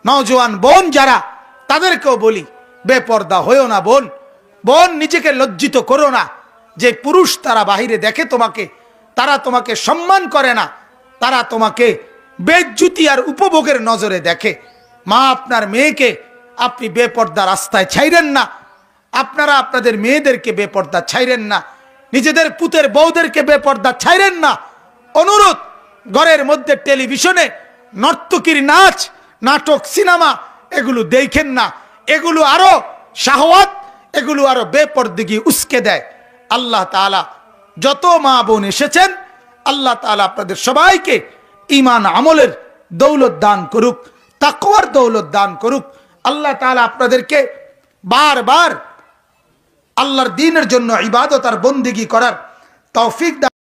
নওজোয়ান বোন যারা, তাদেরকেও বলি বেপর্দা হয়েও না বোন। বোন নিজেকে লজ্জিত করো না, যে পুরুষ তারা বাহিরে দেখে তোমাকে, তারা তোমাকে সম্মান করে না, তারা তোমাকে বেজ্জুতি আর উপভোগের নজরে দেখে। মা, আপনার মেয়েকে আপনি বেপর্দা রাস্তায় ছাইরেন না, আপনারা আপনাদের মেয়েদেরকে বেপর্দা ছাইরেন না, নিজেদের পুতের বউদেরকে বেপর্দা ছাইরেন না। অনুরোধ, ঘরের মধ্যে টেলিভিশনে নর্তকীর নাচ, নাটক, সিনেমা এগুলো দেখেন না। এগুলো আরো শাহওয়াত, এগুলো আরো বেপরদিগি উস্কে দেয়। আল্লাহ তাআলা যত মা বোন এসেছেন, আল্লাহ তাআলা আপনাদের সবাইকে ঈমান আমলের দৌলত দান করুক, তাকওয়ার দৌলত দান করুক। আল্লাহ তাআলা আপনাদেরকে বারবার আল্লাহর দ্বীনের জন্য ইবাদত আর বন্দেগী করার তৌফিক দান